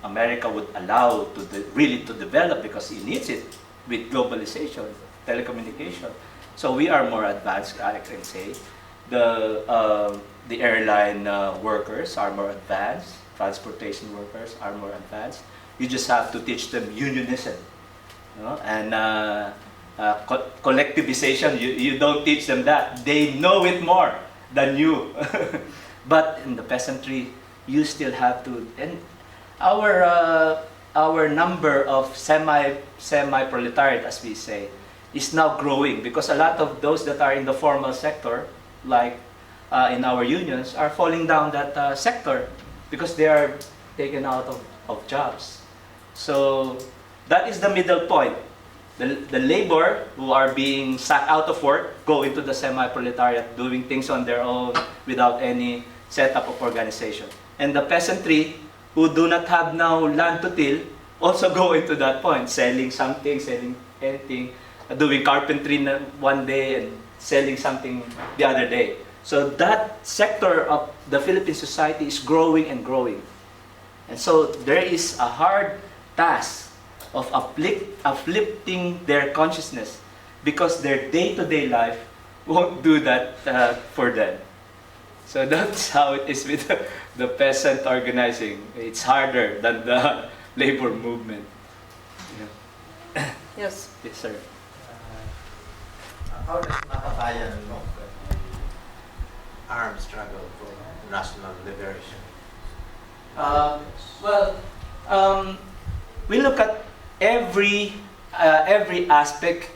Speaker 1: America would allow really to develop because it needs it with globalization, telecommunication. So we are more advanced, I can say. The airline workers are more advanced, transportation workers are more advanced. You just have to teach them unionism, you know? And collectivization, you don't teach them that. They know it more than you. But in the peasantry, you still have to. And our number of semi-proletariat, as we say, is now growing because a lot of those that are in the formal sector, like in our unions, are falling down that sector because they are taken out of jobs. So that is the middle point. The labor who are being sacked out of work go into the semi-proletariat doing things on their own without any setup of organization. And the peasantry who do not have now land to till also go into that point, selling something, selling anything, doing carpentry one day and selling something the other day. So that sector of the Philippine society is growing and growing. And so there is a hard task of uplifting their consciousness because their day-to-day life won't do that for them. So that's how it is with the peasant organizing. It's harder than the labor movement. Yeah.
Speaker 2: Yes.
Speaker 1: Yes, sir.
Speaker 7: How does MAKABAYAN look at the armed struggle for national liberation?
Speaker 1: We look at every aspect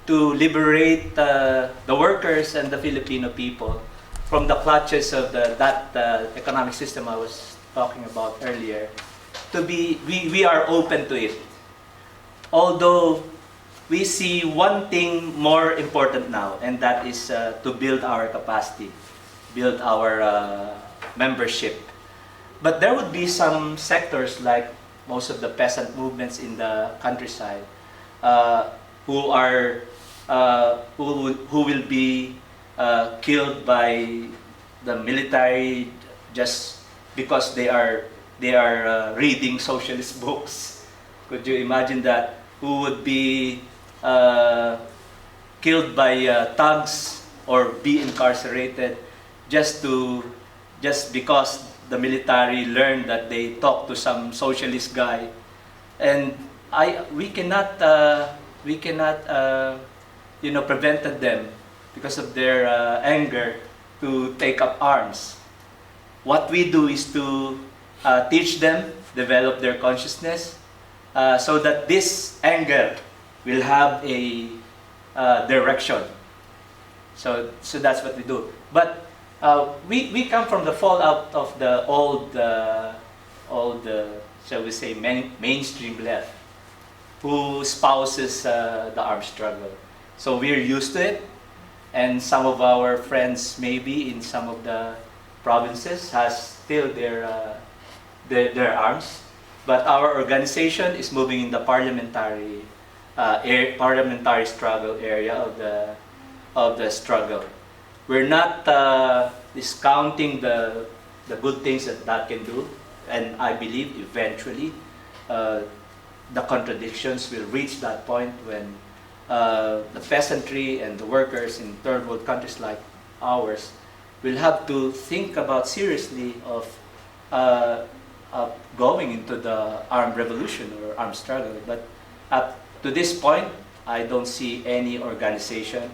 Speaker 1: to liberate the workers and the Filipino people from the clutches of that economic system I was talking about earlier. We are open to it. Although we see one thing more important now, and that is to build our capacity, build our membership. But there would be some sectors like most of the peasant movements in the countryside who will be killed by the military just because they are reading socialist books. Could you imagine that? Who would be killed by thugs or be incarcerated just because the military learned that they talked to some socialist guy, and we cannot prevented them because of their anger to take up arms. What we do is to teach them, develop their consciousness, so that this anger will have a direction. So that's what we do. But we come from the fallout of the old shall we say, mainstream left, who espouses the armed struggle. So we're used to it, and some of our friends, maybe in some of the provinces, has still their arms. But our organization is moving in the parliamentary struggle area of the struggle. We're not discounting the good things that can do, and I believe eventually the contradictions will reach that point when the peasantry and the workers in third world countries like ours will have to think about seriously of going into the armed revolution or armed struggle. But up to this point, I don't see any organization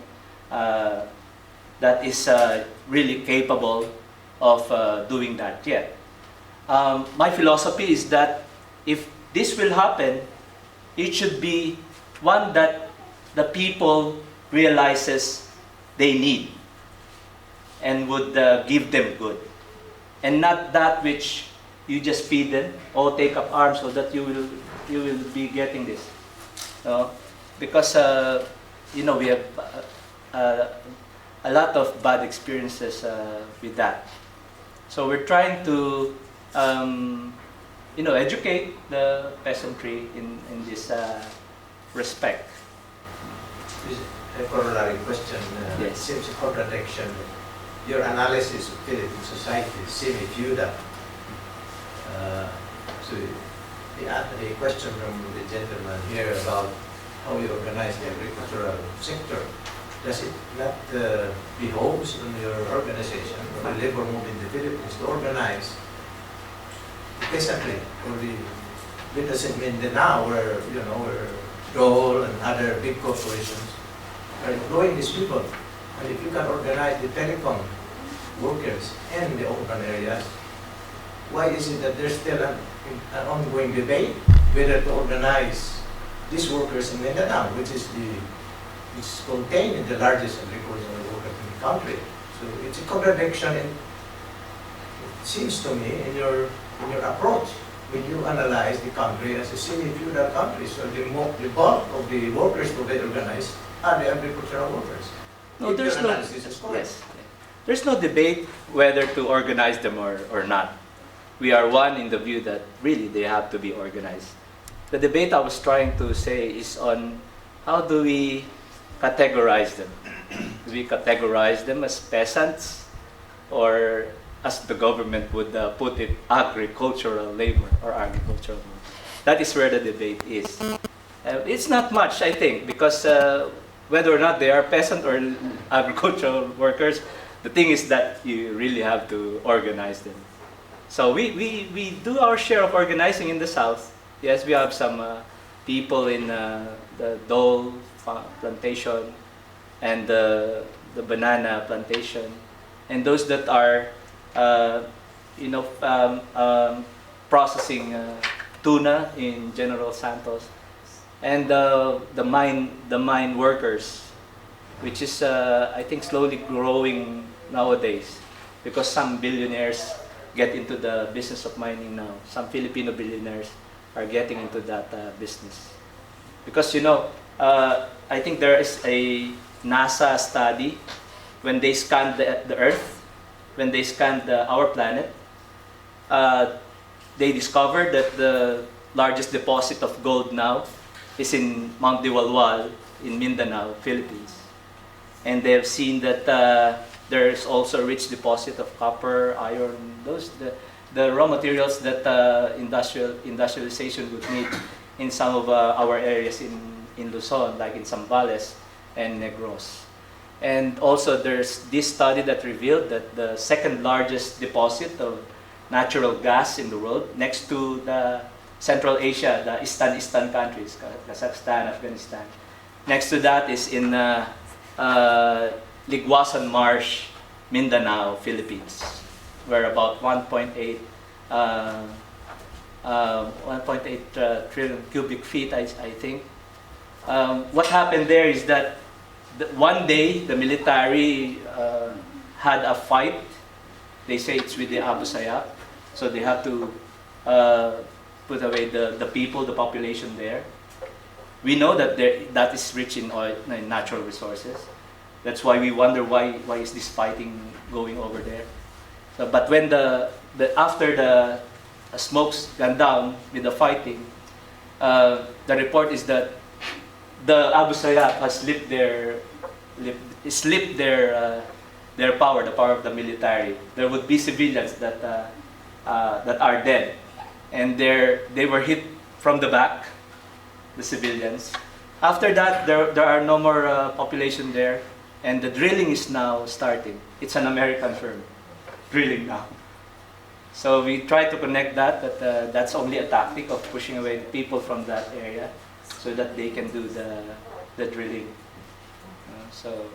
Speaker 1: that is really capable of doing that yet. My philosophy is that if this will happen, it should be one that the people realizes they need and would give them good, and not that which you just feed them, or take up arms so that you will be getting this. Because we have a lot of bad experiences with that. So we're trying to educate the peasantry in this respect.
Speaker 7: A corollary question.
Speaker 1: Yes.
Speaker 7: It seems a contradiction. Your analysis of Philippine society is semi-feudal. So the question from the gentleman here about how you organize the agricultural sector, does it not behoves on your organization or the labor movement in the Philippines to organize the peasantry or the business in Mindanao where where Dole and other big corporations are employing these people? And if you can organize the telecom workers in the urban areas, why is it that there's still an ongoing debate whether to organize these workers in Mindanao, which is contained in the largest agricultural worker in the country? So it's a contradiction, and it seems to me in your approach when you analyze the country as a semi-feudal country. So the bulk of the workers to be organized are the agricultural workers.
Speaker 1: No,
Speaker 7: If
Speaker 1: there's
Speaker 7: your
Speaker 1: no.
Speaker 7: analysis is correct.
Speaker 1: Yes. There's no debate whether to organize them or not. We are one in the view that really they have to be organized. The debate I was trying to say is on how do we categorize them? Do we categorize them as peasants, or as the government would put it, agricultural labor or agricultural labor? That is where the debate is. It's not much, I think, because whether or not they are peasant or agricultural workers, the thing is that you really have to organize them. So we do our share of organizing in the South. Yes, we have some people in the Dole plantation and the banana plantation, and those that are processing tuna in General Santos, and the mine workers, which is I think slowly growing nowadays, because some billionaires get into the business of mining now. Some Filipino billionaires are getting into that business. Because I think there is a NASA study when they scanned the Earth, when they scanned our planet, they discovered that the largest deposit of gold now is in Mount Diwalwal in Mindanao, Philippines. And they have seen that there is also a rich deposit of copper, iron, the raw materials that industrialization would need in some of our areas in Luzon, like in Zambales and Negros. And also there's this study that revealed that the second largest deposit of natural gas in the world, next to the Central Asia, the Eastern countries, Kazakhstan, Afghanistan. Next to that is in Ligwasan Marsh, Mindanao, Philippines, where about 1.8 trillion cubic feet, I think. What happened there is that one day the military had a fight. They say it's with the Abu Sayyaf, so they have to put away the people, the population there. We know that that is rich in oil, in natural resources. That's why we wonder why is this fighting going over there. So, but when after the smoke's gone down with the fighting, the report is that the Abu Sayyaf has slipped their power, the power of the military. There would be civilians that are dead, and they were hit from the back, the civilians. After that, there are no more population there, and the drilling is now starting. It's an American firm drilling now. So we try to connect that's only a tactic of pushing away the people from that area so that they can do the drilling. So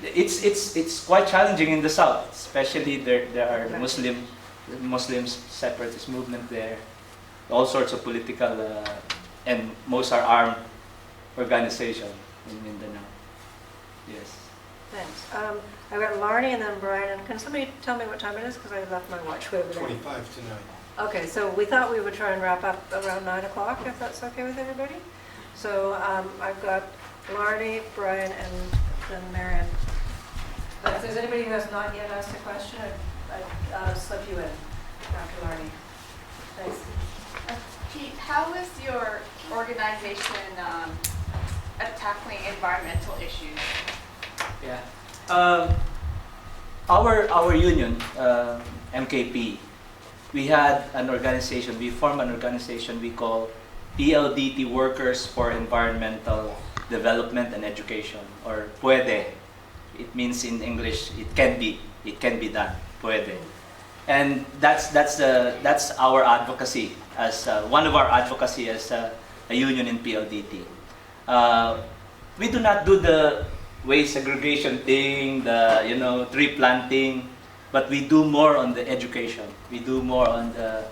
Speaker 1: it's quite challenging in the south, especially there are the Muslim separatist movement there, all sorts of political and most are armed organization in Mindanao. Yes.
Speaker 2: Thanks. I've got Larnie and then Brian, and can somebody tell me what time it is? Because I left my watch way over there.
Speaker 4: 25 to 9.
Speaker 2: Okay, so we thought we would try and wrap up around 9 o'clock, if that's okay with everybody. So I've got Larnie, Brian, and then Marion. But if there's anybody who has not yet asked a question, I'd slip you in after Larnie. Thanks.
Speaker 8: Pete, how is your organization tackling environmental issues?
Speaker 1: Yeah. Our union, MKP, we had an organization, we formed an organization we call PLDT Workers for Environmental Development and Education, or PUEDE. It means in English, it can be done, PUEDE. And that's our advocacy, as one of our advocacy as a union in PLDT. We do not do the waste segregation thing, the tree planting, but we do more on the education. We do more on the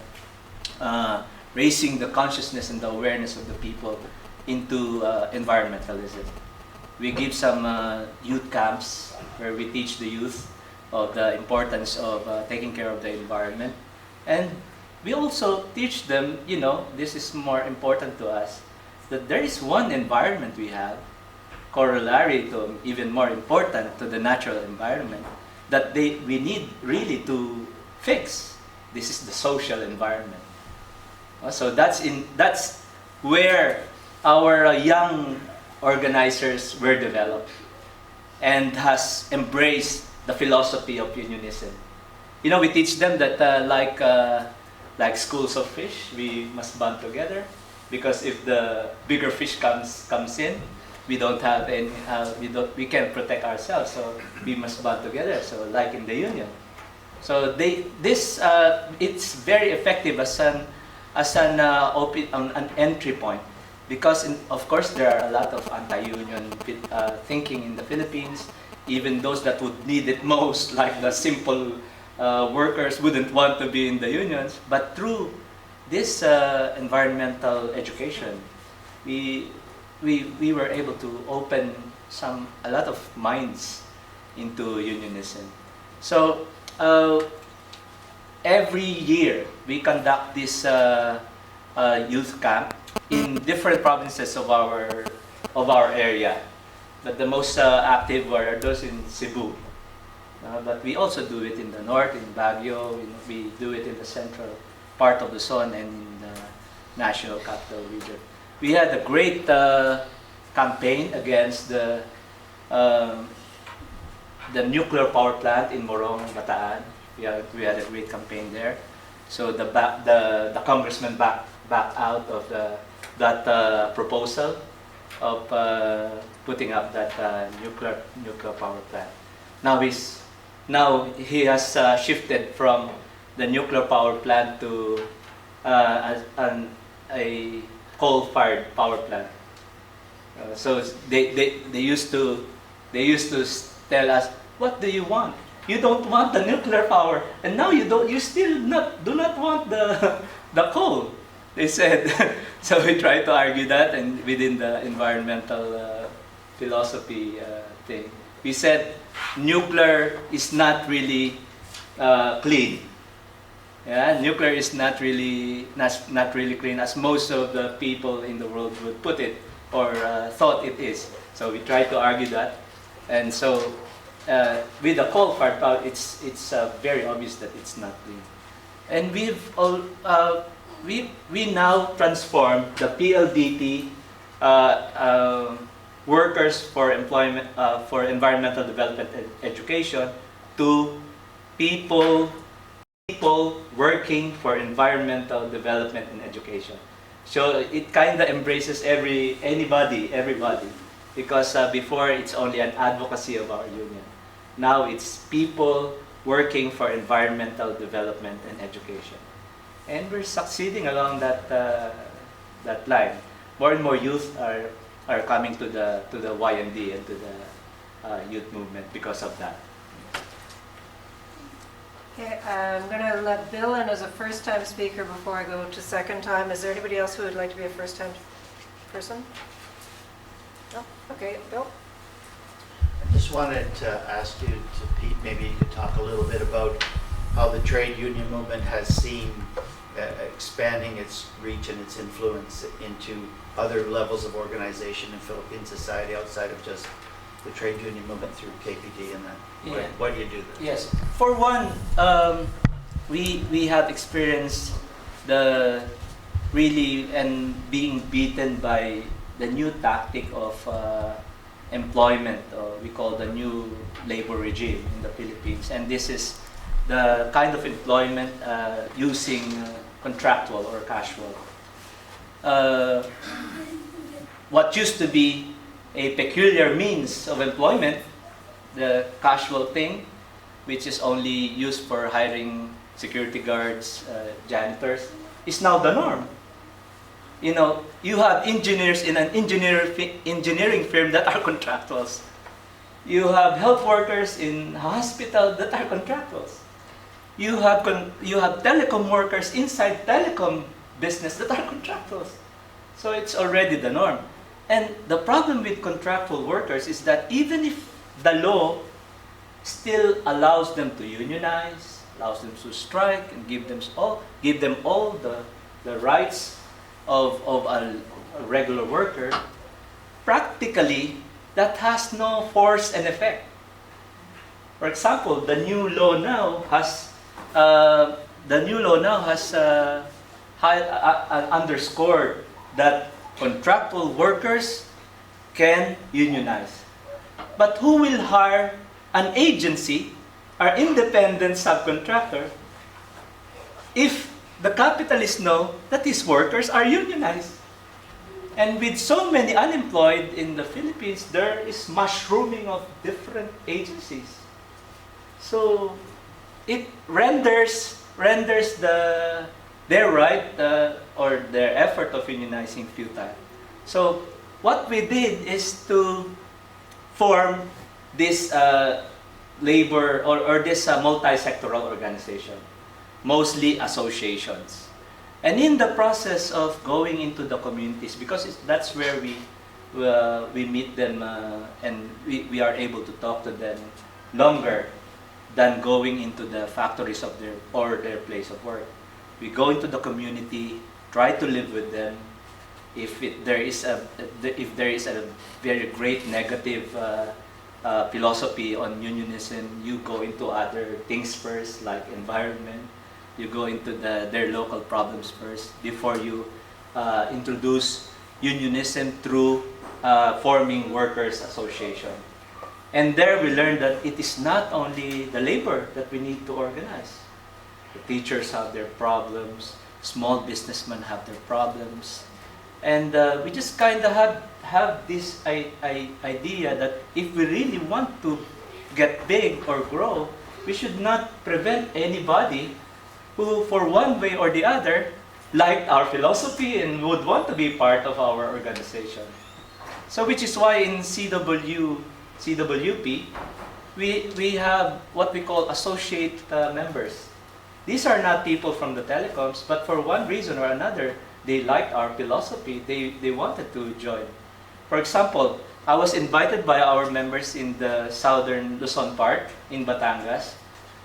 Speaker 1: raising the consciousness and the awareness of the people into environmentalism. We give some youth camps where we teach the youth of the importance of taking care of the environment, and we also teach them, this is more important to us, that there is one environment we have, corollary to even more important to the natural environment, that we need really to fix. This is the social environment. So that's where our young organizers were developed and has embraced the philosophy of unionism. We teach them that like schools of fish, we must band together, because if the bigger fish comes in, we don't have any, we can't protect ourselves, so we must band together. So like in the union, so it's very effective as an entry point, because of course there are a lot of anti-union thinking in the Philippines. Even those that would need it most, like the simple workers, wouldn't want to be in the unions. But through this environmental education, we were able to open a lot of minds into unionism. So every year we conduct this youth camp in different provinces of our area. But the most active were those in Cebu. But we also do it in the north, in Baguio. We do it in the central part of Luzon and in the national capital region. We had a great campaign against the nuclear power plant in Morong, Bataan. We had a great campaign there. So the congressman backed out of that proposal of putting up that nuclear power plant. Now he has shifted from the nuclear power plant to a coal-fired power plant. So they used to tell us, what do you want? You don't want the nuclear power, and now you still do not want the coal, they said. So we tried to argue that, and within the environmental philosophy thing, we said nuclear is not really clean. Yeah, nuclear is not really clean as most of the people in the world would put it or thought it is. So we try to argue that, and so with the coal-fired power, it's very obvious that it's not clean. And we now transform the PLDT workers for employment for environmental development and education to people working for environmental development and education. So it kind of embraces everybody, because before it's only an advocacy of our union. Now it's people working for environmental development and education, and we're succeeding along that line. More and more youth are coming to the YND and to the youth movement because of that.
Speaker 2: Okay, I'm going to let Bill in as a first-time speaker before I go to second time. Is there anybody else who would like to be a first-time person? No? Okay, Bill?
Speaker 3: I just wanted to ask you, Pete, maybe you could talk a little bit about how the trade union movement has seen expanding its reach and its influence into other levels of organization in Philippine society outside of just the trade union movement through KPD and that.
Speaker 1: Yeah.
Speaker 3: Why do you do that?
Speaker 1: Yes. For one, we have experienced the really and being beaten by the new tactic of employment, we call the new labor regime in the Philippines, and this is the kind of employment using contractual or casual. What used to be a peculiar means of employment, the casual thing, which is only used for hiring security guards, janitors, is now the norm. You know, you have engineers in an engineering firm that are contractuals. You have health workers in a hospital that are contractuals. You have telecom workers inside telecom business that are contractuals. So it's already the norm. And the problem with contractual workers is that even if the law still allows them to unionize, allows them to strike, and give them all the rights of a regular worker, practically that has no force and effect. For example, the new law now has underscored that contractual workers can unionize. But who will hire an agency or independent subcontractor if the capitalists know that these workers are unionized? And with so many unemployed in the Philippines, there is mushrooming of different agencies. So it renders their right or their effort of unionizing futile. So what we did is to form this labor or this multi-sectoral organization, mostly associations. And in the process of going into the communities, because that's where we meet them and we are able to talk to them longer than going into the factories of their place of work. We go into the community, try to live with them. If there is a very great negative philosophy on unionism, you go into other things first, like environment. You go into their local problems first before you introduce unionism through forming workers' association. And there we learned that it is not only the labor that we need to organize. The teachers have their problems, small businessmen have their problems. And we just kind of have this idea that if we really want to get big or grow, we should not prevent anybody who, for one way or the other, liked our philosophy and would want to be part of our organization. So which is why in CWP, we have what we call associate members. These are not people from the telecoms, but for one reason or another, they liked our philosophy. They wanted to join. For example, I was invited by our members in the southern Luzon part in Batangas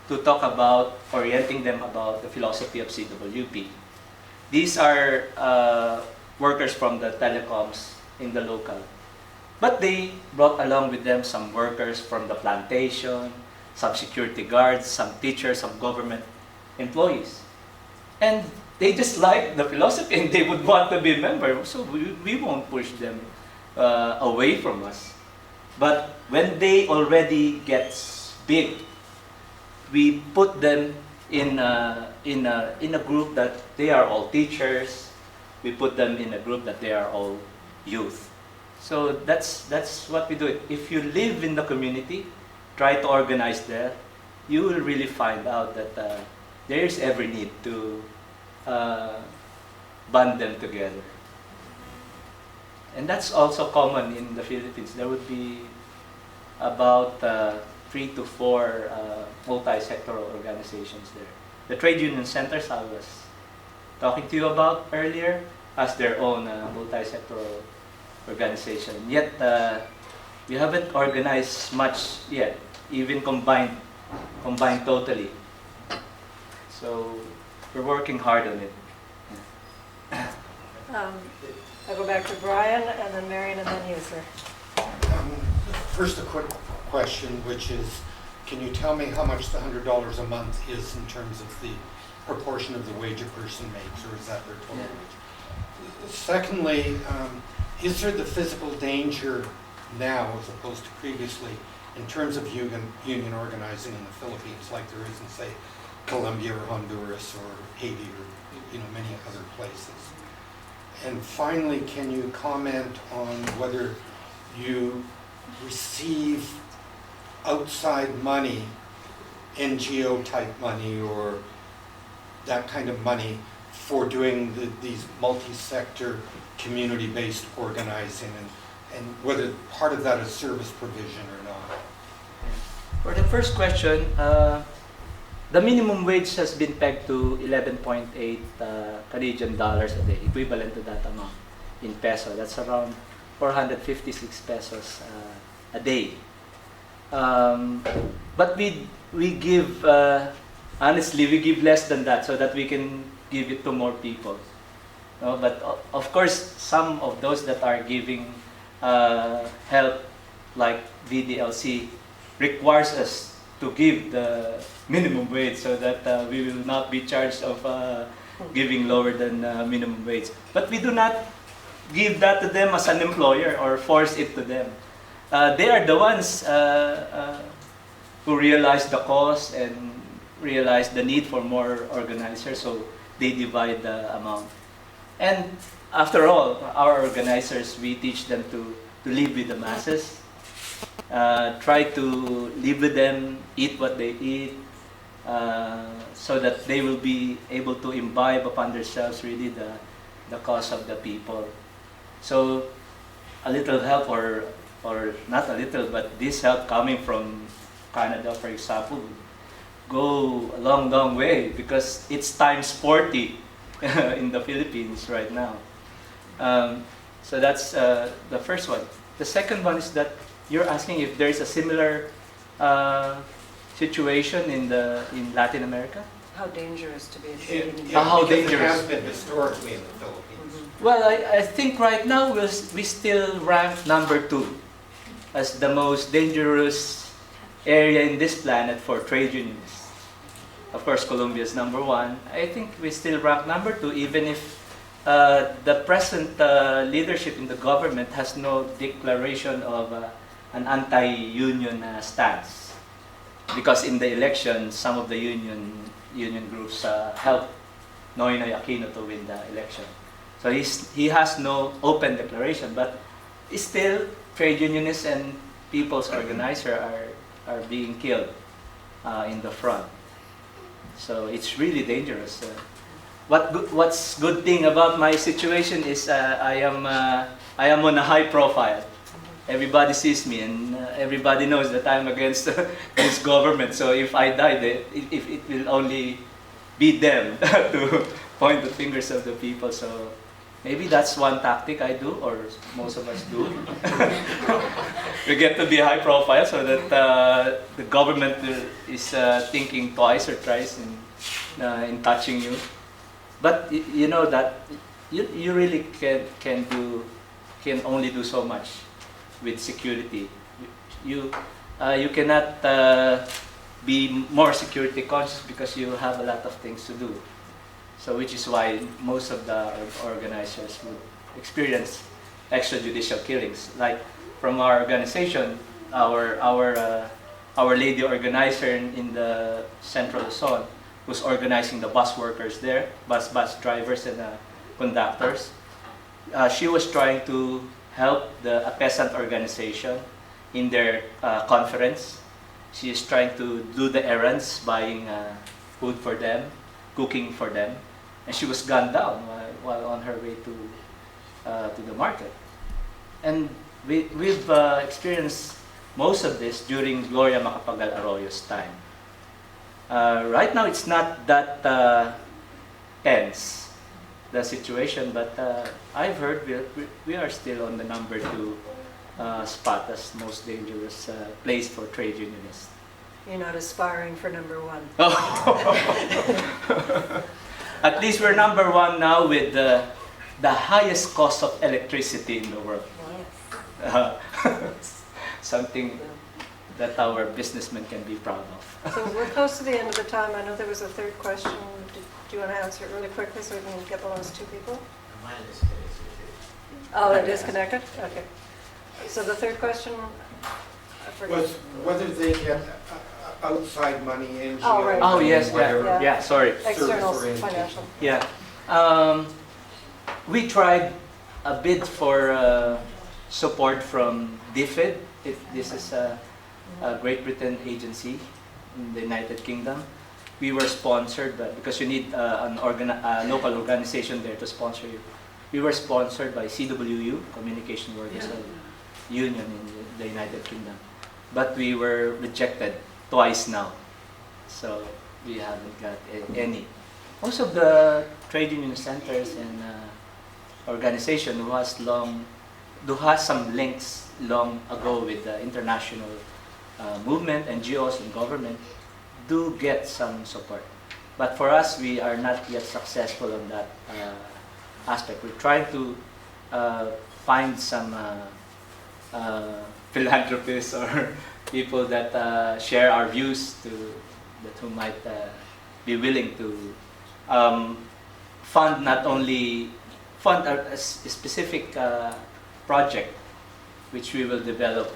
Speaker 1: to talk about orienting them about the philosophy of CWP. These are workers from the telecoms in the local. But they brought along with them some workers from the plantation, some security guards, some teachers, some government employees. And they just like the philosophy and they would want to be a member, so we won't push them away from us. But when they already get big, we put them in a group that they are all teachers. We put them in a group that they are all youth. So that's what we do. If you live in the community, try to organize there, you will really find out that there is every need to band them together. And that's also common in the Philippines. There would be about 3 to 4 multi-sectoral organizations there. The trade union centers I was talking to you about earlier has their own multi-sectoral organization. Yet we haven't organized much yet, even combined totally. So we're working hard on it.
Speaker 2: I'll go back to Brian, and then Marion, and then you, sir.
Speaker 4: First, a quick question, which is, can you tell me how much the $100 a month is in terms of the proportion of the wage a person makes, or is that their total wage? Secondly, is there the physical danger now, as opposed to previously, in terms of union organizing in the Philippines, like there is in, say, Colombia or Honduras or Haiti or many other places? And finally, can you comment on whether you receive outside money, NGO type money or that kind of money for doing these multi-sector community-based organizing, and whether part of that is service provision or not?
Speaker 1: For the first question, the minimum wage has been pegged to 11.8 Canadian dollars a day, equivalent to that amount in peso. That's around 456 pesos a day. But we give, honestly, we give less than that so that we can give it to more people. No? But of course, some of those that are giving help, like VDLC, requires us to give the minimum wage so that we will not be charged of giving lower than minimum wage. But we do not give that to them as an employer or force it to them. They are the ones who realize the cost and realize the need for more organizers, so they divide the amount. And after all, our organizers, we teach them to live with the masses, try to live with them, eat what they eat, so that they will be able to imbibe upon themselves really the cause of the people. So a little help, or not a little, but this help coming from Canada, for example, go a long, long way, because it's times 40 in the Philippines right now. So that's the first one. The second one is that you're asking if there's a similar situation in Latin America?
Speaker 2: How dangerous to be a
Speaker 4: Yeah,
Speaker 2: trade union.
Speaker 1: How
Speaker 4: because
Speaker 1: dangerous?
Speaker 4: It has been historically in the Philippines.
Speaker 1: Well, I think right now we still rank number 2 as the most dangerous area in this planet for trade unions. Of course, Colombia is number 1. I think we still rank number 2, even if the present leadership in the government has no declaration of an anti-union stance. Because in the election, some of the union groups helped Noynoy Aquino to win the election. So he has no open declaration, but still trade unionists and people's organizers are being killed in the front. So it's really dangerous. What's good thing about my situation is I am on a high profile. Everybody sees me, and everybody knows that I'm against this government. So if I die, if it will only be them to point the fingers of the people. So maybe that's one tactic I do, or most of us do. we get to be high profile so that the government is thinking twice or thrice in touching you. But you know that you really can only do so much with security. You cannot be more security conscious because you have a lot of things to do. So which is why most of the organizers would experience extrajudicial killings. Like from our organization, our lady organizer in the Central Luzon, who's organizing the bus workers there, bus drivers and conductors. She was trying to help a peasant organization in their conference. She is trying to do the errands, buying food for them, cooking for them, and she was gunned down while on her way to the market. And we've experienced most of this during Gloria Macapagal Arroyo's time. Right now, it's not that tense, the situation, but I've heard we are still on the number 2 spot as most dangerous place for trade unionists.
Speaker 2: You're not aspiring for number 1.
Speaker 1: At least we're number 1 now with the highest cost of electricity in the world. Something that our businessmen can be proud of.
Speaker 2: So we're close to the end of the time. I know there was a third question. Do you want to answer it really quickly so we can get the last 2 people?
Speaker 7: Mine is connected.
Speaker 2: Oh, they're disconnected? Okay. So the third question, I forget.
Speaker 4: Was whether they get outside money, NGO.
Speaker 2: Oh, right.
Speaker 1: Oh yes,
Speaker 4: whatever.
Speaker 1: yeah. Sorry.
Speaker 2: External
Speaker 4: service oriented.
Speaker 2: financial.
Speaker 1: Yeah. We tried a bid for support from DFID. This is a Great Britain agency in the United Kingdom. We were sponsored, but because you need a local organization there to sponsor you. We were sponsored by CWU, Communication Workers Union in the United Kingdom. But we were rejected twice now. So we haven't got any. Most of the trade union centers and organization who has some links long ago with the international movement, NGOs and government do get some support. But for us, we are not yet successful on that aspect. We're trying to find some philanthropists or people that share our views who might be willing to fund a specific project which we will develop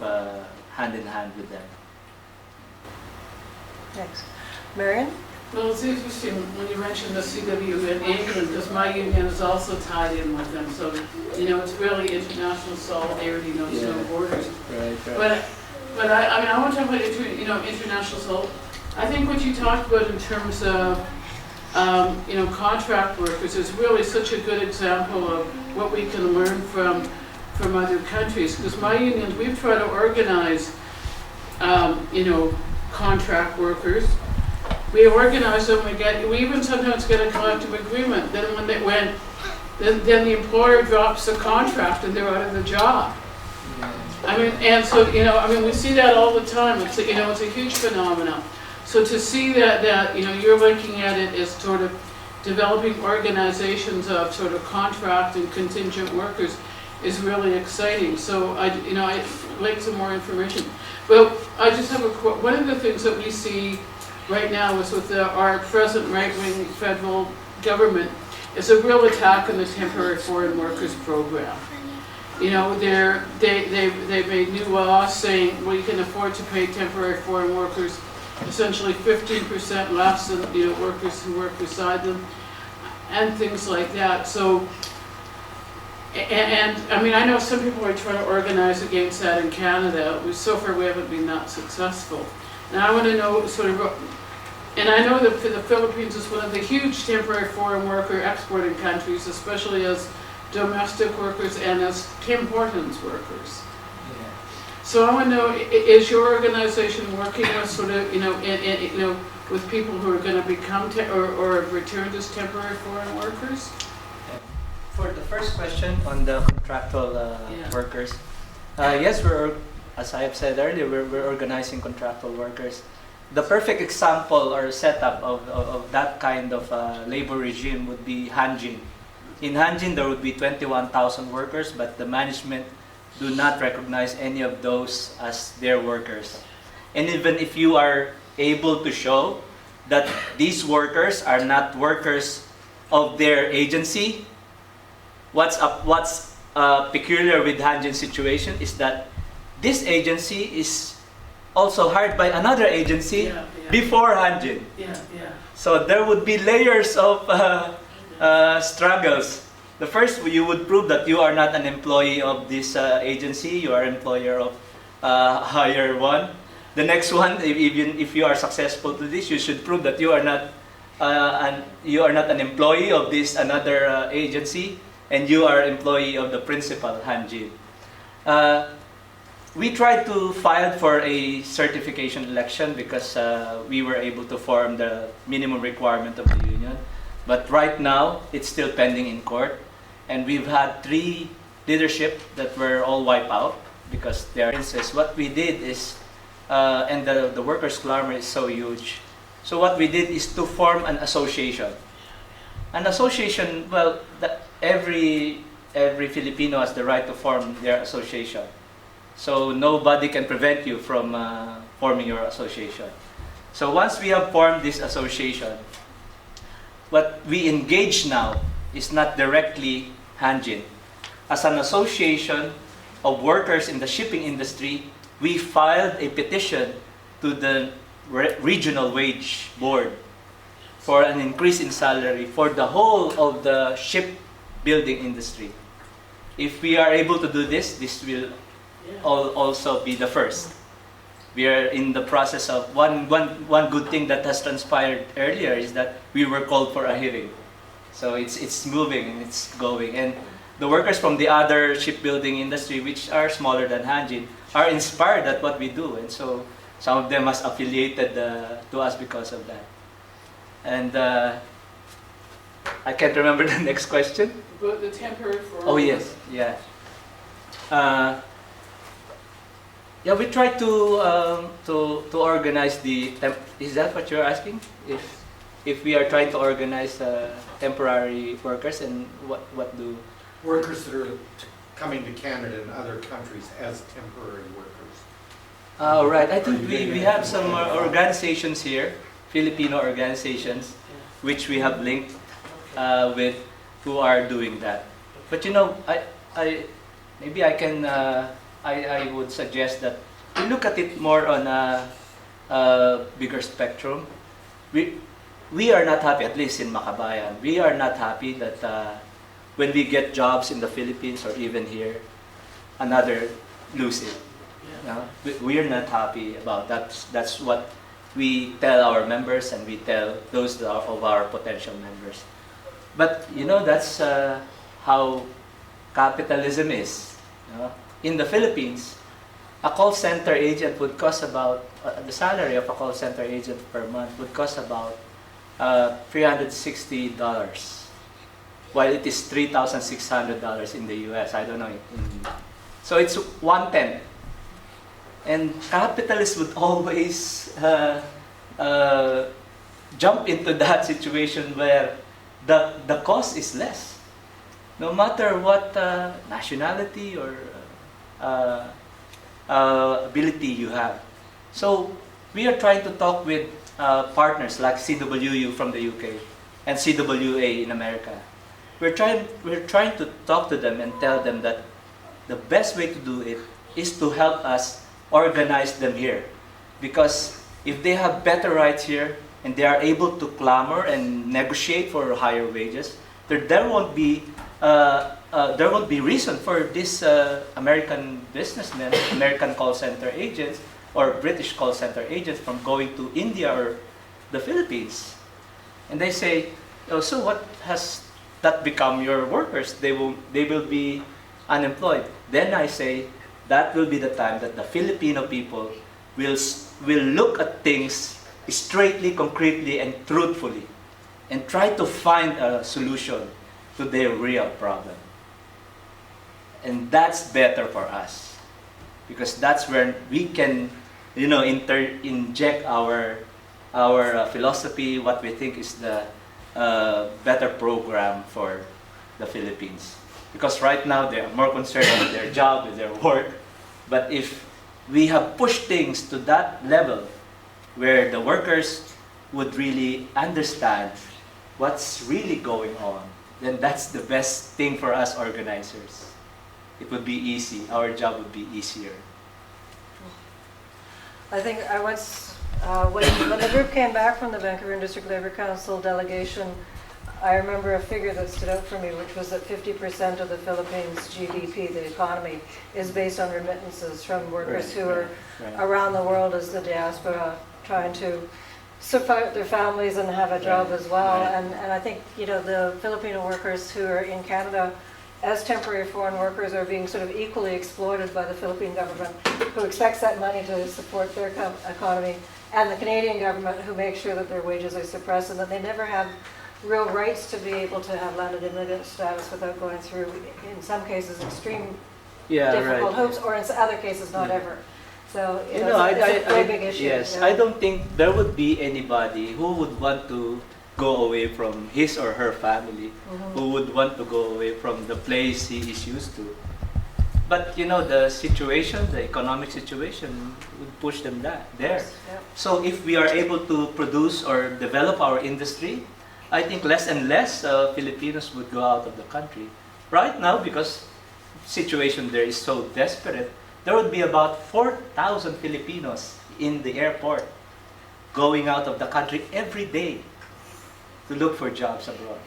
Speaker 1: hand in hand with them.
Speaker 2: Thanks. Marion?
Speaker 5: Well, it's interesting when you mentioned the CW in England, because my union is also tied in with them. So, it's really international solidarity, knows no borders.
Speaker 1: Right.
Speaker 5: But I want to talk about international solidarity. I think what you talked about in terms of contract workers is really such a good example of what we can learn from other countries. Because my unions, we've tried to organize contract workers. We organize them. We even sometimes get a collective agreement. Then then the employer drops the contract and they're out of the job. We see that all the time. It's a huge phenomenon. So to see that you're looking at it as sort of developing organizations of sort of contract and contingent workers is really exciting. So I'd like some more information. Well, I just have a quote. One of the things that we see right now is with our present right-wing federal government is a real attack on the temporary foreign workers program. They've made new laws saying we can afford to pay temporary foreign workers essentially 15% less than workers who work beside them, and things like that. So, I know some people are trying to organize against that in Canada. So far we haven't been that successful. And I want to know and I know that the Philippines is one of the huge temporary foreign worker exporting countries, especially as domestic workers and as Tim Hortons workers. So I want to know, is your organization working with with people who are going to become or have returned as temporary foreign workers?
Speaker 1: For the first question on the contractual workers, yes, we're as I have said earlier, we're organizing contractual workers. The perfect example or setup of that kind of labor regime would be Hanjin. In Hanjin, there would be 21,000 workers, but the management do not recognize any of those as their workers. And even if you are able to show that these workers are not workers of their agency, what's peculiar with Hanjin's situation is that this agency is also hired by another agency
Speaker 5: Yeah, yeah.
Speaker 1: before Hanjin.
Speaker 5: Yeah, yeah.
Speaker 1: So there would be layers of struggles. The first, you would prove that you are not an employee of this agency, you are employer of higher one. The next one, even if you are successful to this, you should prove that you are not an employee of this another agency, and you are employee of the principal, Hanjin. We tried to file for a certification election because we were able to form the minimum requirement of the union. But right now, it's still pending in court. And we've had 3 leadership that were all wiped out because they are instances. What we did is, and the workers' clamor is so huge. So what we did is to form an association. An association, well, every Filipino has the right to form their association. So nobody can prevent you from forming your association. So once we have formed this association, what we engage now is not directly Hanjin. As an association of workers in the shipping industry, we filed a petition to the regional wage board for an increase in salary for the whole of the shipbuilding industry. If we are able to do this, this will also be the first. We are in the process of one good thing that has transpired earlier is that we were called for a hearing. So it's moving and it's going. And the workers from the other shipbuilding industry, which are smaller than Hanjin, are inspired at what we do. And so some of them has affiliated to us because of that. And I can't remember the next question.
Speaker 5: But the temporary for.
Speaker 1: Oh yes, yeah. Yeah, we try to organize the is that what you're asking? If we are trying to organize temporary workers and what do
Speaker 4: Workers that are coming to Canada and other countries as temporary workers.
Speaker 1: right, I think we have some organizations here, Filipino organizations, which we have linked with who are doing that. But you know, I maybe I can I would suggest that we look at it more on a bigger spectrum. We are not happy, at least in Makabayan, we are not happy that when we get jobs in the Philippines or even here, another lose it. No? We are not happy about that. That's what we tell our members and we tell those that are of our potential members. But you know, that's how capitalism is. You know? In the Philippines, a call center agent would cost about, the salary of a call center agent per month would cost about $360, while it is $3,600 in the US. I don't know. So it's 1/10. And capitalists would always jump into that situation where the cost is less, no matter what nationality or ability you have. So we are trying to talk with partners like CWU from the UK and CWA in America. We're trying to talk to them and tell them that the best way to do it is to help us organize them here, because if they have better rights here and they are able to clamor and negotiate for higher wages, there won't be reason for this American businessmen, American call center agents, or British call center agents from going to India or the Philippines. And they say, oh, so what has that become your workers? They will be unemployed. Then I say, that will be the time that the Filipino people will look at things straightly, concretely, and truthfully, and try to find a solution to their real problem. And that's better for us. because that's where we can, inject our philosophy, what we think is the better program for the Philippines. Because right now they are more concerned with their job, with their work. But if we have pushed things to that level where the workers would really understand what's really going on, then that's the best thing for us organizers. It would be easy. Our job would be easier.
Speaker 2: I think I once, when the group came back from the Vancouver District Labour Council delegation, I remember a figure that stood out for me, which was that 50% of the Philippines' GDP, the economy, is based on remittances from workers who are around the world as the diaspora, trying to support their families and have a job as well. And I think, the Filipino workers who are in Canada as temporary foreign workers are being sort of equally exploited by the Philippine government, who expects that money to support their economy, and the Canadian government, who makes sure that their wages are suppressed and that they never have real rights to be able to have landed immigrant status without going through, in some cases, extreme difficult hopes, or in other cases, not ever. So, it's a very big issue.
Speaker 1: Yes, I don't think there would be anybody who would want to go away from his or her family, who would want to go away from the place he is used to. But the situation, the economic situation would push them there.
Speaker 2: Yep.
Speaker 1: So if we are able to produce or develop our industry, I think less and less Filipinos would go out of the country. Right now, because situation there is so desperate, there would be about 4,000 Filipinos in the airport going out of the country every day to look for jobs abroad.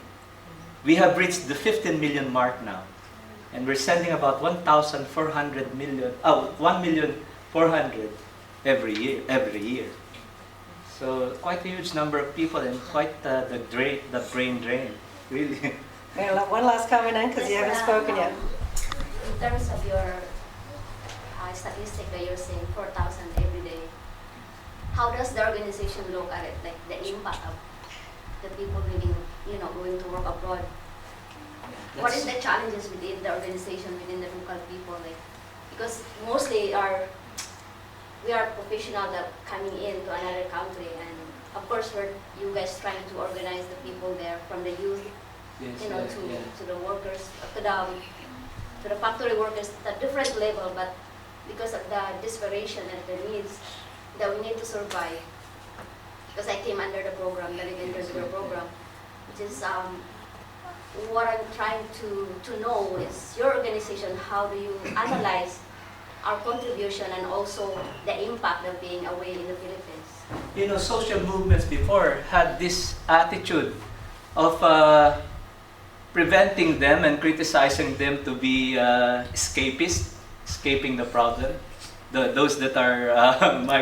Speaker 1: We have reached the 15 million mark now, and we're sending about 1,400,000 every year. So quite a huge number of people, and quite the brain drain, really.
Speaker 2: Okay, one last comment, because you haven't spoken yet.
Speaker 9: In terms of your statistic that you're saying 4,000 every day, how does the organization look at it, like the impact of the people living, going to work abroad? What is the challenges within the organization, within the local people? Because mostly we are professionals that coming into another country, and of course you guys trying to organize the people there, from the youth, to the workers, to the factory workers at a different level, but because of the desperation and the needs that we need to survive. Because I came under the program, the Eleuterio program, which is what I'm trying to know is your organization, how do you analyze our contribution and also the impact of being away in the Philippines?
Speaker 1: Social movements before had this attitude of preventing them and criticizing them to be escaping the problem, those that are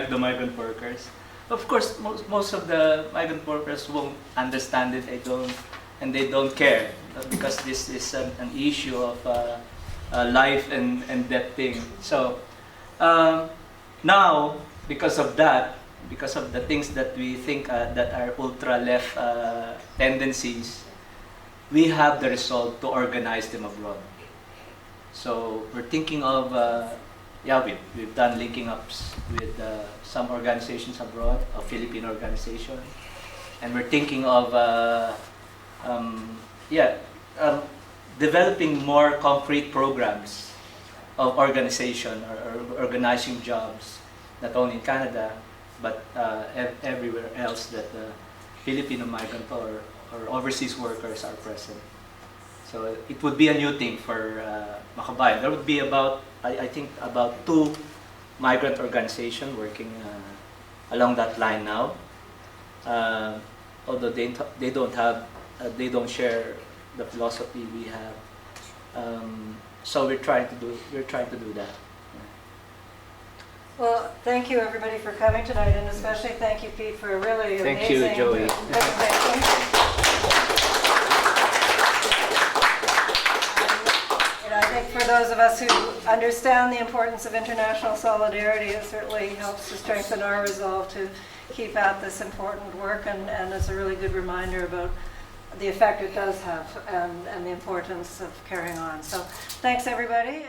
Speaker 1: the migrant workers. Of course, most of the migrant workers won't understand it. They don't care, because this is an issue of life and death thing. So now, because of that, because of the things that we think that are ultra-left tendencies, we have the resolve to organize them abroad. So we're thinking of, we've done linking ups with some organizations abroad, a Philippine organization, and we're thinking of developing more concrete programs of organization or organizing jobs, not only in Canada, but everywhere else that Filipino migrant or overseas workers are present. So it would be a new thing for MAKABAYAN. There would be about 2 migrant organizations working along that line now. Although they don't share the philosophy we have. So we're trying to do that.
Speaker 2: Well, thank you everybody for coming tonight, and especially thank you, Pete, for a really
Speaker 1: Thank you,
Speaker 2: amazing
Speaker 1: Joey.
Speaker 2: presentation. And I think for those of us who understand the importance of international solidarity, it certainly helps to strengthen our resolve to keep at this important work, and it's a really good reminder about the effect it does have and the importance of carrying on. So thanks everybody.